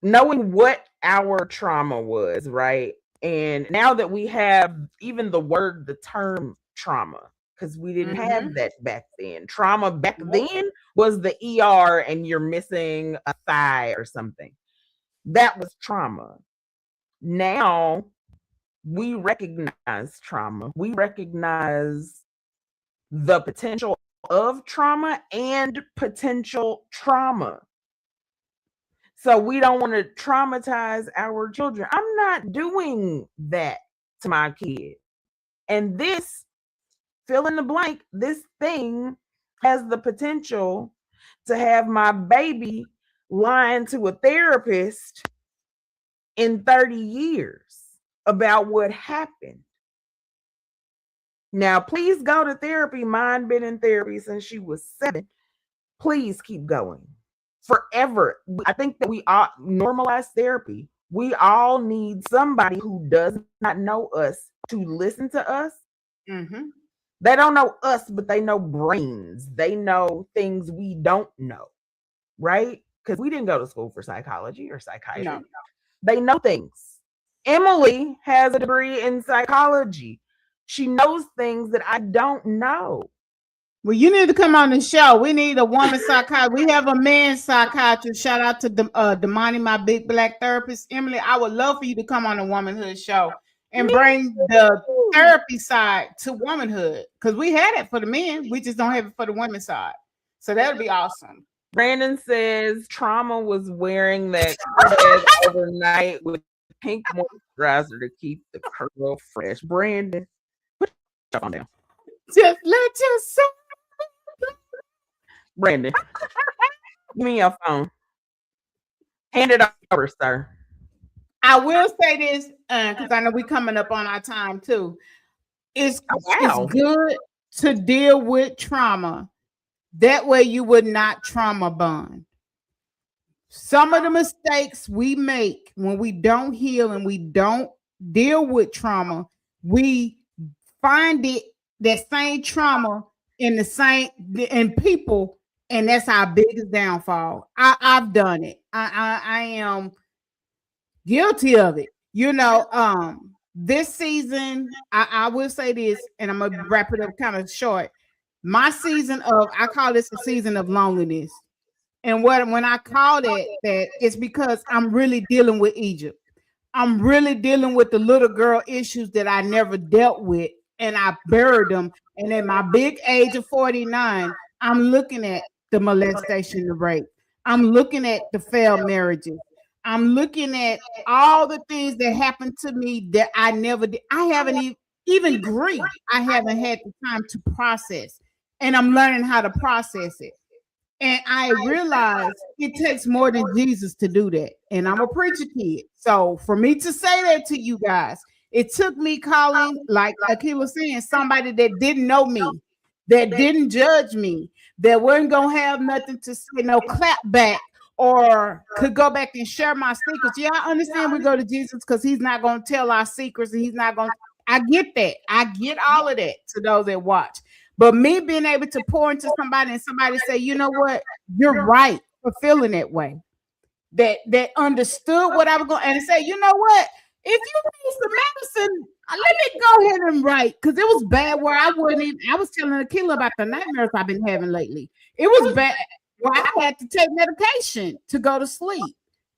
what our trauma was, right? And now that we have even the term trauma, because we didn't have that back then. Trauma back then was the ER and you're missing a thigh or something. That was trauma. Now we recognize trauma. We recognize the potential of trauma and potential trauma. So we don't want to traumatize our children. I'm not doing that to my kid. And this, fill in the blank, this thing has the potential to have my baby lying to a therapist in 30 years about what happened. Now, please go to therapy. Mine been in therapy since she was 7. Please keep going. Forever. I think that we all normalize therapy. We all need somebody who does not know us to listen to us. They don't know us, but they know brains. They know things we don't know, right? Because we didn't go to school for psychology or psychiatry. No. They know things. Emily has a degree in psychology. She knows things that I don't know. Well, you need to come on the show. We need a woman psychiatrist. We have a man psychiatrist. Shout out to Damani, my big black therapist. Emily, I would love for you to come on the womanhood show and bring the therapy side to womanhood, because we had it for the men. We just don't have it for the women's side. So that would be awesome. Brandon says trauma was wearing that overnight with pink moisturizer to keep the curl fresh. Brandon, put your phone down. Just let yourself. Brandon, give me your phone. Hand it over, sir. I will say this, because I know we're coming up on our time too. It's good to deal with trauma. That way you would not trauma bond. Some of the mistakes we make when we don't heal and we don't deal with trauma, we find that same trauma in people, and that's our biggest downfall. I've done it. I am guilty of it. This season, I will say this, and I'm gonna wrap it up kind of short. My season I call this a season of loneliness. And when I call that it's because I'm really dealing with Egypt. I'm really dealing with the little girl issues that I never dealt with, and I buried them. And at my big age of 49, I'm looking at the molestation, the rape. I'm looking at the failed marriages. I'm looking at all the things that happened to me that I never did. I haven't even grief. I haven't had the time to process, and I'm learning how to process it. And I realize it takes more than Jesus to do that. And I'm a preacher kid. So for me to say that to you guys, it took me calling, like Aki was saying, somebody that didn't know me, that didn't judge me, that wasn't going to have nothing to say, no clap back or could go back and share my secrets. Yeah, I understand we go to Jesus because he's not going to tell our secrets and he's not going to. I get that. I get all of that to those that watch. But me being able to pour into somebody and somebody say, you know what, you're right for feeling that way. That understood what I was going and say, you know what, if you need some medicine, let me go ahead and write, because it was bad where I was telling Akila about the nightmares I've been having lately. It was bad where I had to take medication to go to sleep.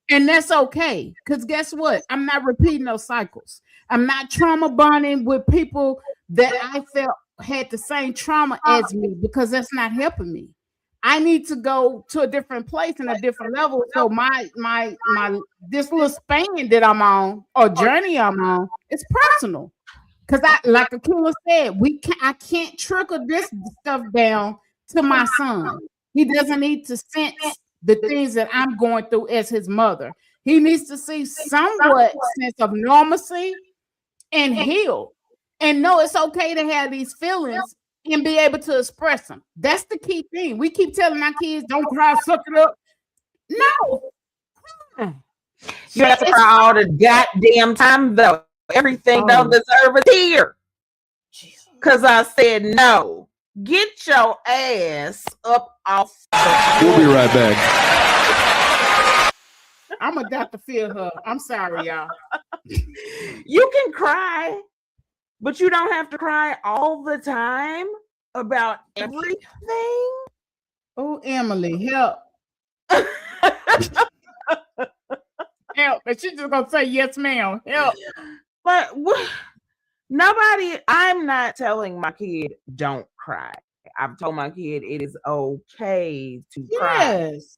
And that's okay, because guess what? I'm not repeating those cycles. I'm not trauma bonding with people that I felt had the same trauma as me, because that's not helping me. I need to go to a different place and a different level. So my this little span that I'm on or journey I'm on, it's personal. Because like Akila said, I can't trickle this stuff down to my son. He doesn't need to sense the things that I'm going through as his mother. He needs to see somewhat sense of normalcy and heal. And know it's okay to have these feelings and be able to express them. That's the key thing. We keep telling our kids, don't cry, suck it up. No. You have to cry all the goddamn time, though. Everything don't deserve a tear. Because I said no. Get your ass up off. We'll be right back. I'm about to feel her. I'm sorry, y'all. You can cry, but you don't have to cry all the time about everything. Oh, Emily, help. Help. And she's just going to say, yes, ma'am. Help. But nobody, I'm not telling my kid, don't cry. I've told my kid it is okay to cry. Yes.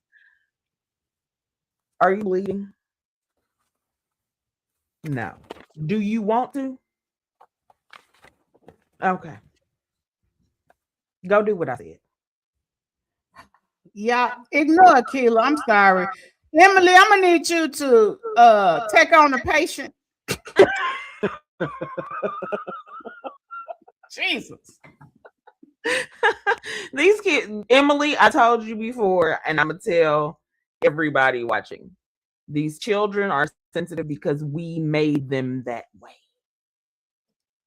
Are you bleeding? No. Do you want to? Okay. Go do what I said. Yeah, ignore Akila. I'm sorry. Emily, I'm gonna need you to take on the patient. Jesus. These kids, Emily, I told you before, and I'm gonna tell everybody watching. These children are sensitive because we made them that way.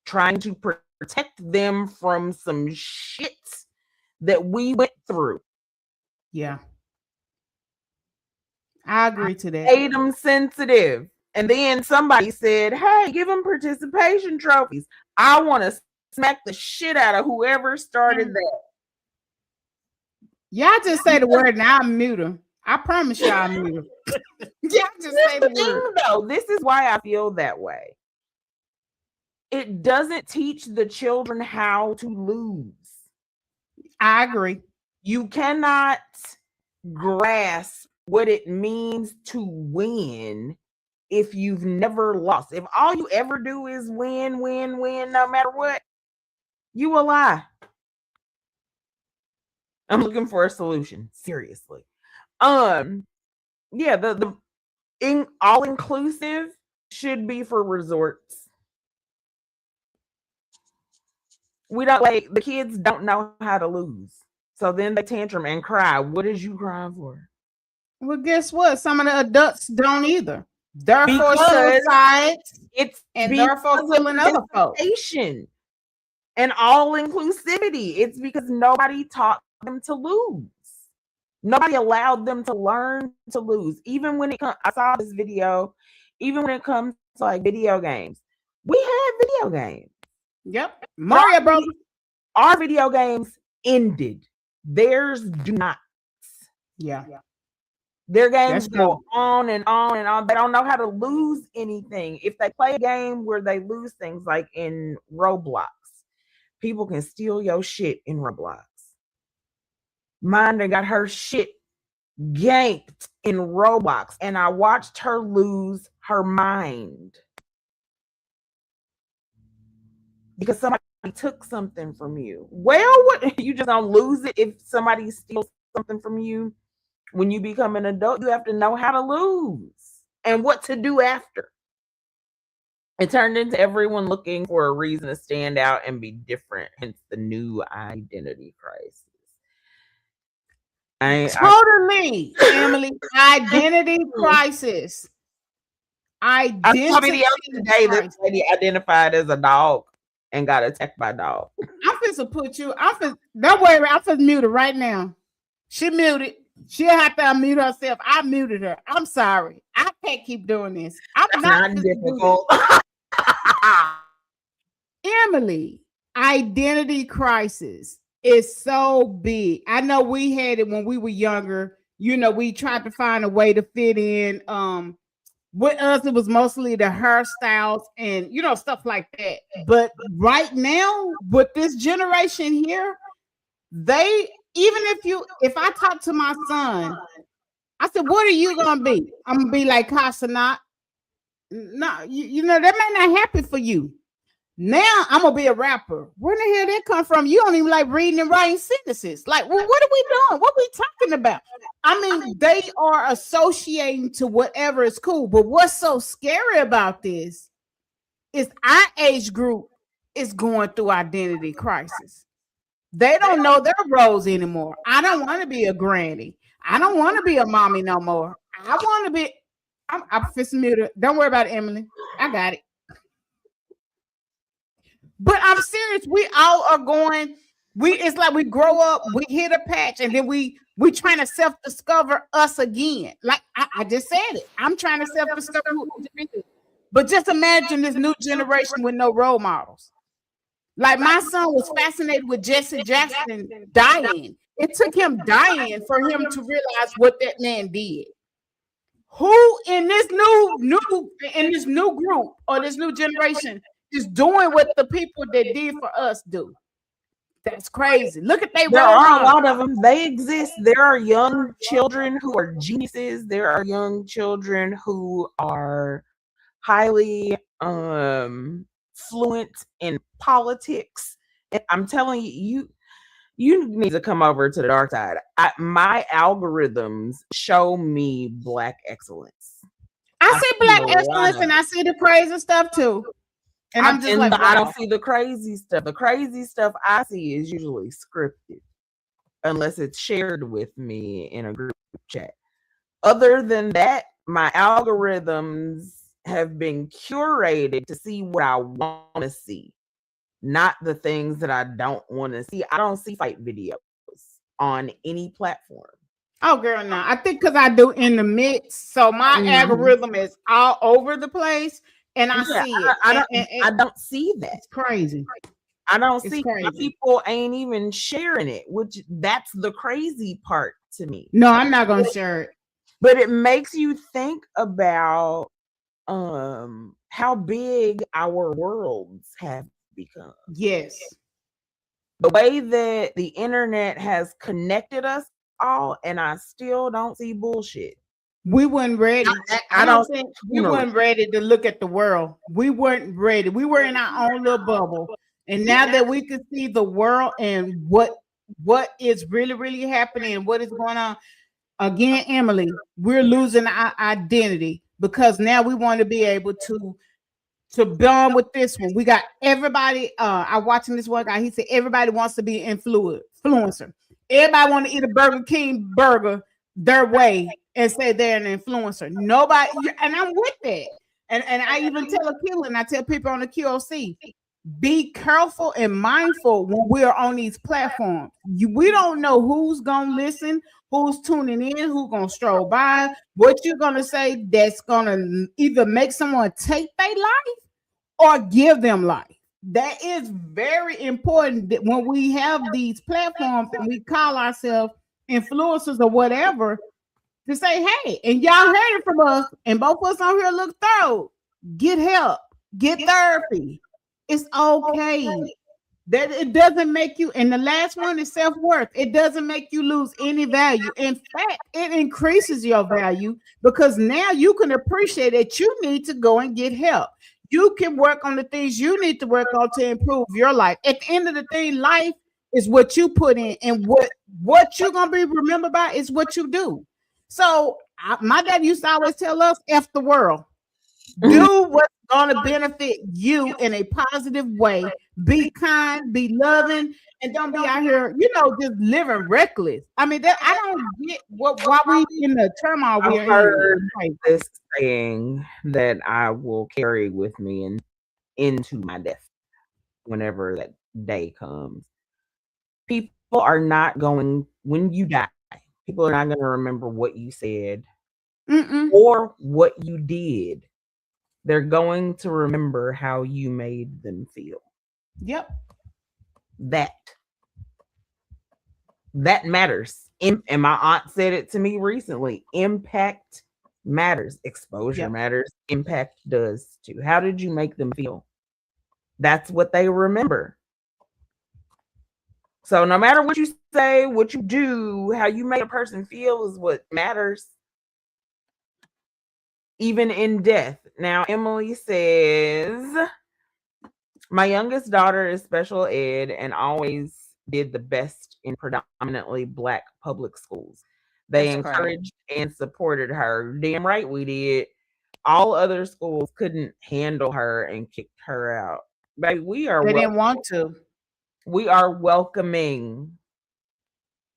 Trying to protect them from some shit that we went through. Yeah. I agree to that. Made them sensitive. And then somebody said, hey, give them participation trophies. I want to smack the shit out of whoever started that. Y'all just say the word and I'll mute her. I promise you I'll mute her. Y'all just say the word. Though, this is why I feel that way. It doesn't teach the children how to lose. I agree. You cannot grasp what it means to win if you've never lost. If all you ever do is win, no matter what, you will lie. I'm looking for a solution. Seriously. Yeah, the all inclusive should be for resorts. We don't like the kids don't know how to lose. So then they tantrum and cry. What is you crying for? Well, guess what? Some of the adults don't either. Therefore, suicide. It's and therefore killing other folks. And all inclusivity. It's because nobody taught them to lose. Nobody allowed them to learn to lose. Even when it comes, I saw this video. Even when it comes to like video games, we had video games. Yep, Mario Bros. Our video games ended. Theirs do not. Yeah. Their games go on and on and on. They don't know how to lose anything. If they play a game where they lose things, like in Roblox, people can steal your shit in Roblox. Mine got her shit ganked in Roblox, and I watched her lose her mind because somebody took something from you. Well, what, you just don't lose it if somebody steals something from you. When you become an adult, you have to know how to lose and what to do after. It turned into everyone looking for a reason to stand out and be different, hence the new identity crisis. Totally, Emily. Identity crisis. I saw a video Identity today. This crisis. lady identified as a dog and got attacked by a dog. I'm finna put you. Don't worry. I'm finna mute her right now. She muted. She'll have to unmute herself. I muted her. I'm sorry. I can't keep doing this. I'm not Not difficult. Emily, identity crisis is so big. I know we had it when we were younger. You know, we tried to find a way to fit in. With us, it was mostly the hairstyles and stuff like that. But right now, with this generation here, if I talk to my son, I said, "What are you gonna be?" I'm gonna be like Casanat. No, that may not happen for you. Now I'm gonna be a rapper. Where the hell that come from? You don't even like reading and writing sentences. Like, well, what are we doing? What are we talking about? I mean, they are associating to whatever is cool. But what's so scary about this is our age group is going through identity crisis. They don't know their roles anymore. I don't want to be a granny. I don't want to be a mommy no more. I want to be. I'm fist muted. Don't worry about it, Emily. I got it. But I'm serious. We all are going. It's like we grow up, we hit a patch, and then we trying to self-discover us again. Like I just said it. I'm trying to self-discover who. But just imagine this new generation with no role models. Like my son was fascinated with Jesse Jackson dying. It took him dying for him to realize what that man did. Who in this new group or this new generation is doing what the people that did for us do? That's crazy. Look at there are a lot of them. They exist. There are young children who are geniuses. There are young children who are highly fluent in politics. And I'm telling you, you need to come over to the dark side. My algorithms show me Black excellence. I see Black excellence and I see the crazy stuff too. And I'm just like, wow. I don't see the crazy stuff. The crazy stuff I see is usually scripted, unless it's shared with me in a group chat. Other than that, my algorithms have been curated to see what I want to see, not the things that I don't want to see. I don't see fight videos on any platform. Oh, girl, no. I think because I do in the mix, so my algorithm is all over the place. And I see it. I don't see that. It's crazy. I don't see people ain't even sharing it, which that's the crazy part to me. No, I'm not gonna share it. But it makes you think about how big our worlds have become. Yes. The way that the internet has connected us all, and I still don't see bullshit. We weren't ready. I don't think we weren't ready to look at the world. We weren't ready. We were in our own little bubble. And now that we can see the world and what is really, really happening and what is going on, again, Emily, we're losing our identity because now we want to be able to bond with this one. We got everybody. I'm watching this one guy. He said everybody wants to be an influencer. Everybody want to eat a Burger King burger their way and say they're an influencer. Nobody, and I'm with that. And I even tell Akila, and I tell people on the QOC, be careful and mindful when we're on these platforms. We don't know who's gonna listen, who's tuning in, who's gonna stroll by, what you're gonna say that's gonna either make someone take their life or give them life. That is very important that when we have these platforms and we call ourselves influencers or whatever, to say, hey, and y'all heard it from us, and both of us on here look thorough. Get help, get therapy. It's okay. That it doesn't make you, and the last one is self-worth. It doesn't make you lose any value. In fact, it increases your value because now you can appreciate that you need to go and get help. You can work on the things you need to work on to improve your life. At the end of the day, life is what you put in, and what you're gonna be remembered by is what you do. So my dad used to always tell us, F the world. Do what's going to benefit you in a positive way. Be kind, be loving, and don't be out here, just living reckless. I mean, that I don't get why we in the turmoil we I've are in. heard Like, this saying that I will carry with me and into my death whenever that day comes. People are not going, when you die, people are not going to remember what you said or what you did. They're going to remember how you made them feel. Yep. That matters. And my aunt said it to me recently. Impact matters. Exposure matters. Impact does too. How did you make them feel? That's what they remember. So no matter what you say, what you do, how you make a person feel is what matters. Even in death. Now, Emily says, my youngest daughter is special ed and always did the best in predominantly Black public schools. They encouraged and supported her. Damn right we did. All other schools couldn't handle her and kicked her out. Baby, they didn't want to. We are welcoming.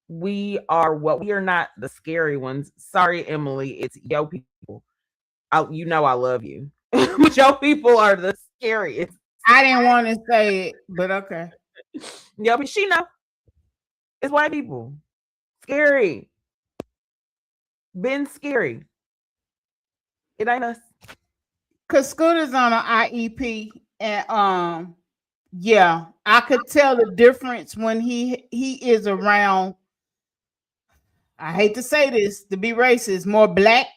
We are we are not the scary ones. Sorry, Emily. It's yo people. I love you. But your people are the scariest. I didn't want to say it, but okay. Yo, but she know. It's white people. Scary. Been scary. It ain't us. Cause Scooter's on an IEP, and yeah, I could tell the difference when he is around. I hate to say this, to be racist, more Black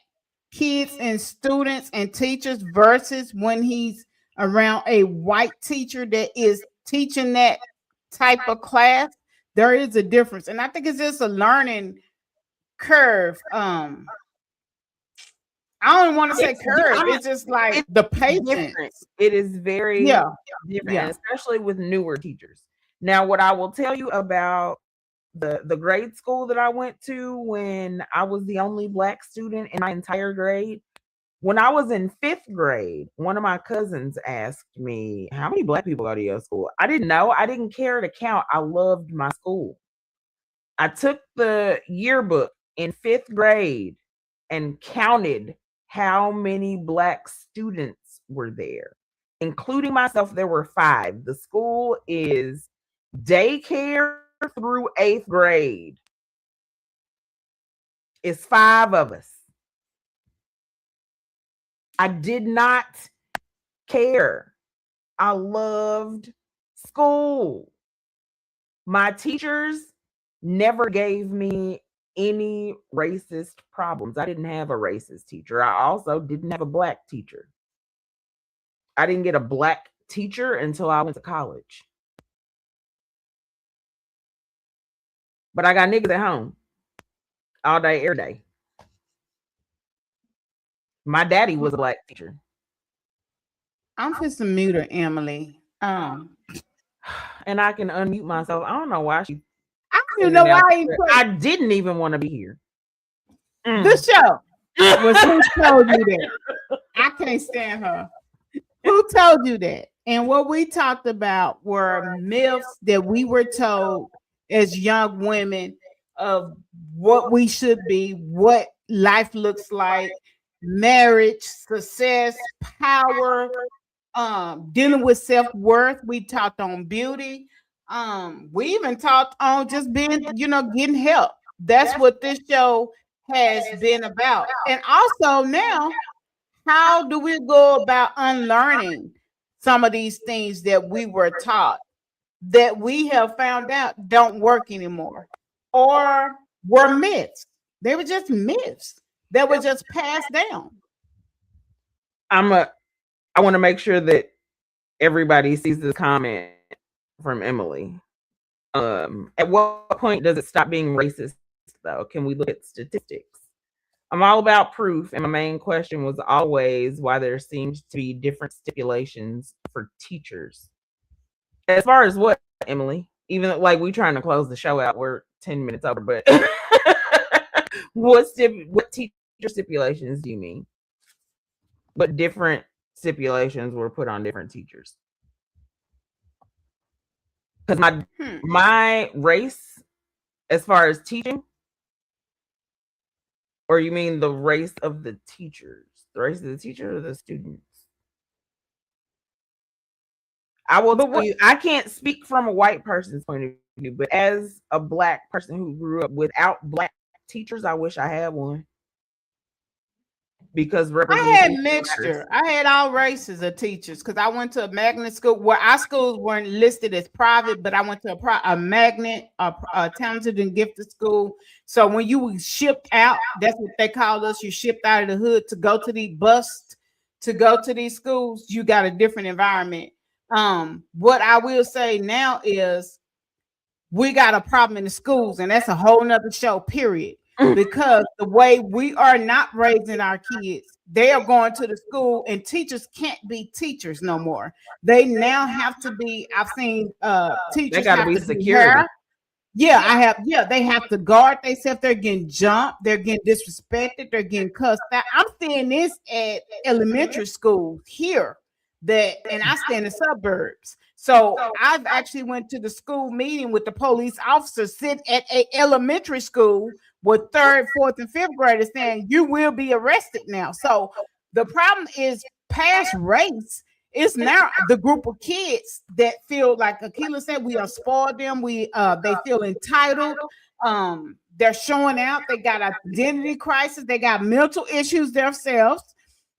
kids and students and teachers versus when he's around a white teacher that is teaching that type of class. There is a difference, and I think it's just a learning curve. I don't want to say curve. It's just like it's the patience. It is very different, especially with newer teachers. Now, what I will tell you about the grade school that I went to when I was the only Black student in my entire grade, when I was in 5th grade, one of my cousins asked me, how many Black people go to your school? I didn't know. I didn't care to count. I loved my school. I took the yearbook in 5th grade and counted how many Black students were there, including myself. There were 5. The school is daycare through 8th grade. It's 5 of us. I did not care. I loved school. My teachers never gave me any racist problems. I didn't have a racist teacher. I also didn't have a Black teacher. I didn't get a Black teacher until I went to college. But I got niggas at home all day, every day. My daddy was a Black teacher. I'm just a muter, Emily. And I can unmute myself. I don't know why she. I don't even know why I didn't even want to be here. The show was who told you that? I can't stand her. Who told you that? And what we talked about were myths that we were told as young women of what we should be, what life looks like, marriage, success, power, dealing with self-worth. We talked on beauty. We even talked on just being, getting help. That's what this show has been about. And also now, how do we go about unlearning some of these things that we were taught that we have found out don't work anymore or were myths? They were just myths that were just passed down. I want to make sure that everybody sees this comment from Emily. At what point does it stop being racist, though? Can we look at statistics? I'm all about proof, and my main question was always why there seems to be different stipulations for teachers. As far as what, Emily? Even like we trying to close the show out, we're 10 minutes over, but what teacher stipulations do you mean? but different stipulations were put on different teachers. Because my race, as far as teaching, or you mean the race of the teachers? The race of the teacher or the students? I will tell you, I can't speak from a white person's point of view, but as a black person who grew up without black teachers, I wish I had one. Because I had mixture. I had all races of teachers because I went to a magnet school where our schools weren't listed as private, but I went to a magnet, a talented and gifted school. So when you were shipped out, that's what they call us. You shipped out of the hood to go to the bus, to go to these schools. You got a different environment. What I will say now is we got a problem in the schools, and that's a whole nother show, period. Because the way we are not raising our kids, they are going to the school and teachers can't be teachers no more. They now have to be, I've seen teachers they gotta have be to security. They have to guard themselves. They're getting jumped, they're getting disrespected, they're getting cussed out. I'm seeing this at elementary school here, and I stay in the suburbs. So I've actually went to the school meeting with the police officers sitting at a elementary school with 3rd, 4th, and 5th graders saying you will be arrested now. So the problem is past race is now the group of kids that feel like Akila said, we are spoiled them. They feel entitled. They're showing out. They got identity crisis. They got mental issues themselves,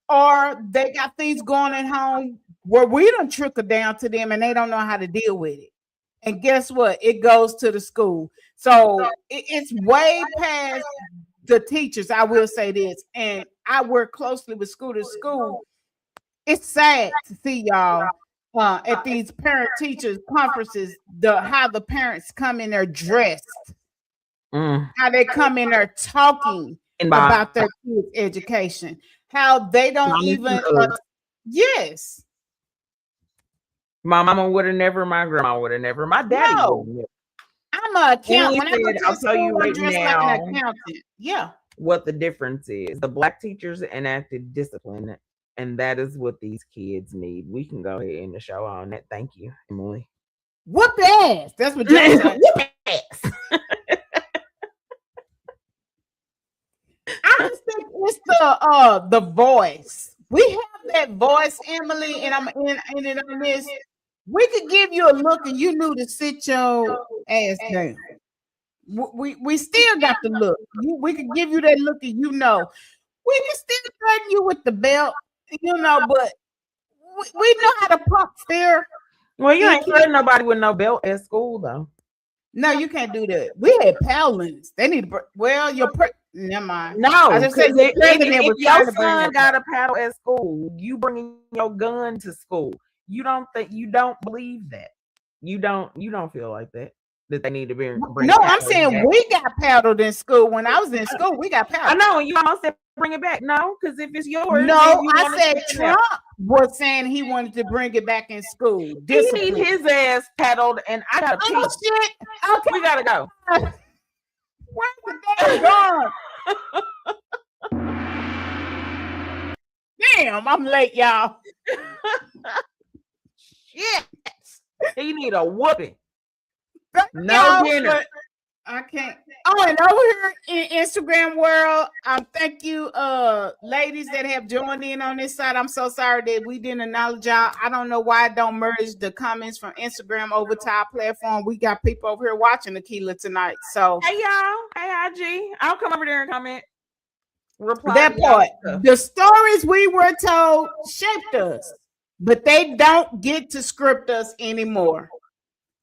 or they got things going at home where we don't trickle down to them and they don't know how to deal with it. And guess what? It goes to the school. So it's way past the teachers. I will say this, and I work closely with school to school. It's sad to see y'all at these parent teachers conferences, how the parents come in there dressed, how they come in there talking about their kids' education, how they don't even. Yes. My mama would have never, my grandma would have never, my daddy would have never. I'm an accountant. I'll tell you right now like an accountant. Yeah. What the difference is. The black teachers enacted discipline, and that is what these kids need. We can go ahead and show on that. Thank you, Emily. Whoop ass. That's what Jay said. Whoop ass. I just think it's the voice. We have that voice, Emily, and I'm in it on this. We could give you a look and you knew to sit your ass down. We still got the look. We could give you that look and you know. We can still threaten you with the belt, but we know how to pump fear. Well, you ain't threatening nobody with no belt at school, though. No, you can't do that. We had paddlings. They need to. Never mind. No, I just said if your son got a paddle at school, you bringing your gun to school. You don't believe that. You don't feel like that they need to bring. No, I'm saying back. We got paddled in school. When I was in school, we got paddled. I know, and you almost said bring it back. No, because if it's yours, no, I said Trump was saying he wanted to bring it back in school. He need his ass paddled, and I gotta pee. Shit. Okay, we gotta go. Where's the gone? Damn, I'm late, y'all. Shit. He need a whooping. No dinner. I can't. Oh, and over here in Instagram world, thank you, ladies that have joined in on this side. I'm so sorry that we didn't acknowledge y'all. I don't know why I don't merge the comments from Instagram over to our platform. We got people over here watching Akila tonight. So hey y'all, hey IG, I'll come over there and comment. Reply that part. The stories we were told shaped us, but they don't get to script us anymore.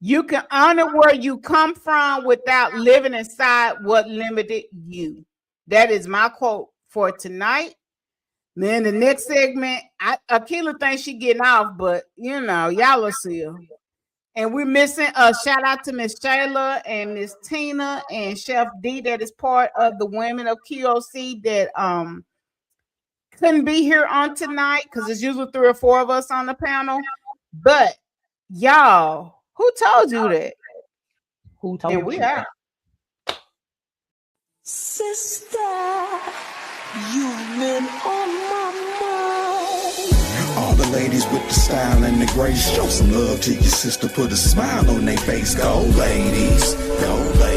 You can honor where you come from without living inside what limited you. That is my quote for tonight. Then the next segment, Akila thinks she getting off, but y'all will see her. And we're missing a shout out to Miss Shayla and Miss Tina and Chef D that is part of the women of QOC that couldn't be here on tonight because it's usually 3 or 4 of us on the panel. But y'all, who told you that? Who told you? We are. Sister, you've been on my mind. ladies with the style and the grace, show some love to your sister, put a smile on their face. Go ladies, go ladies.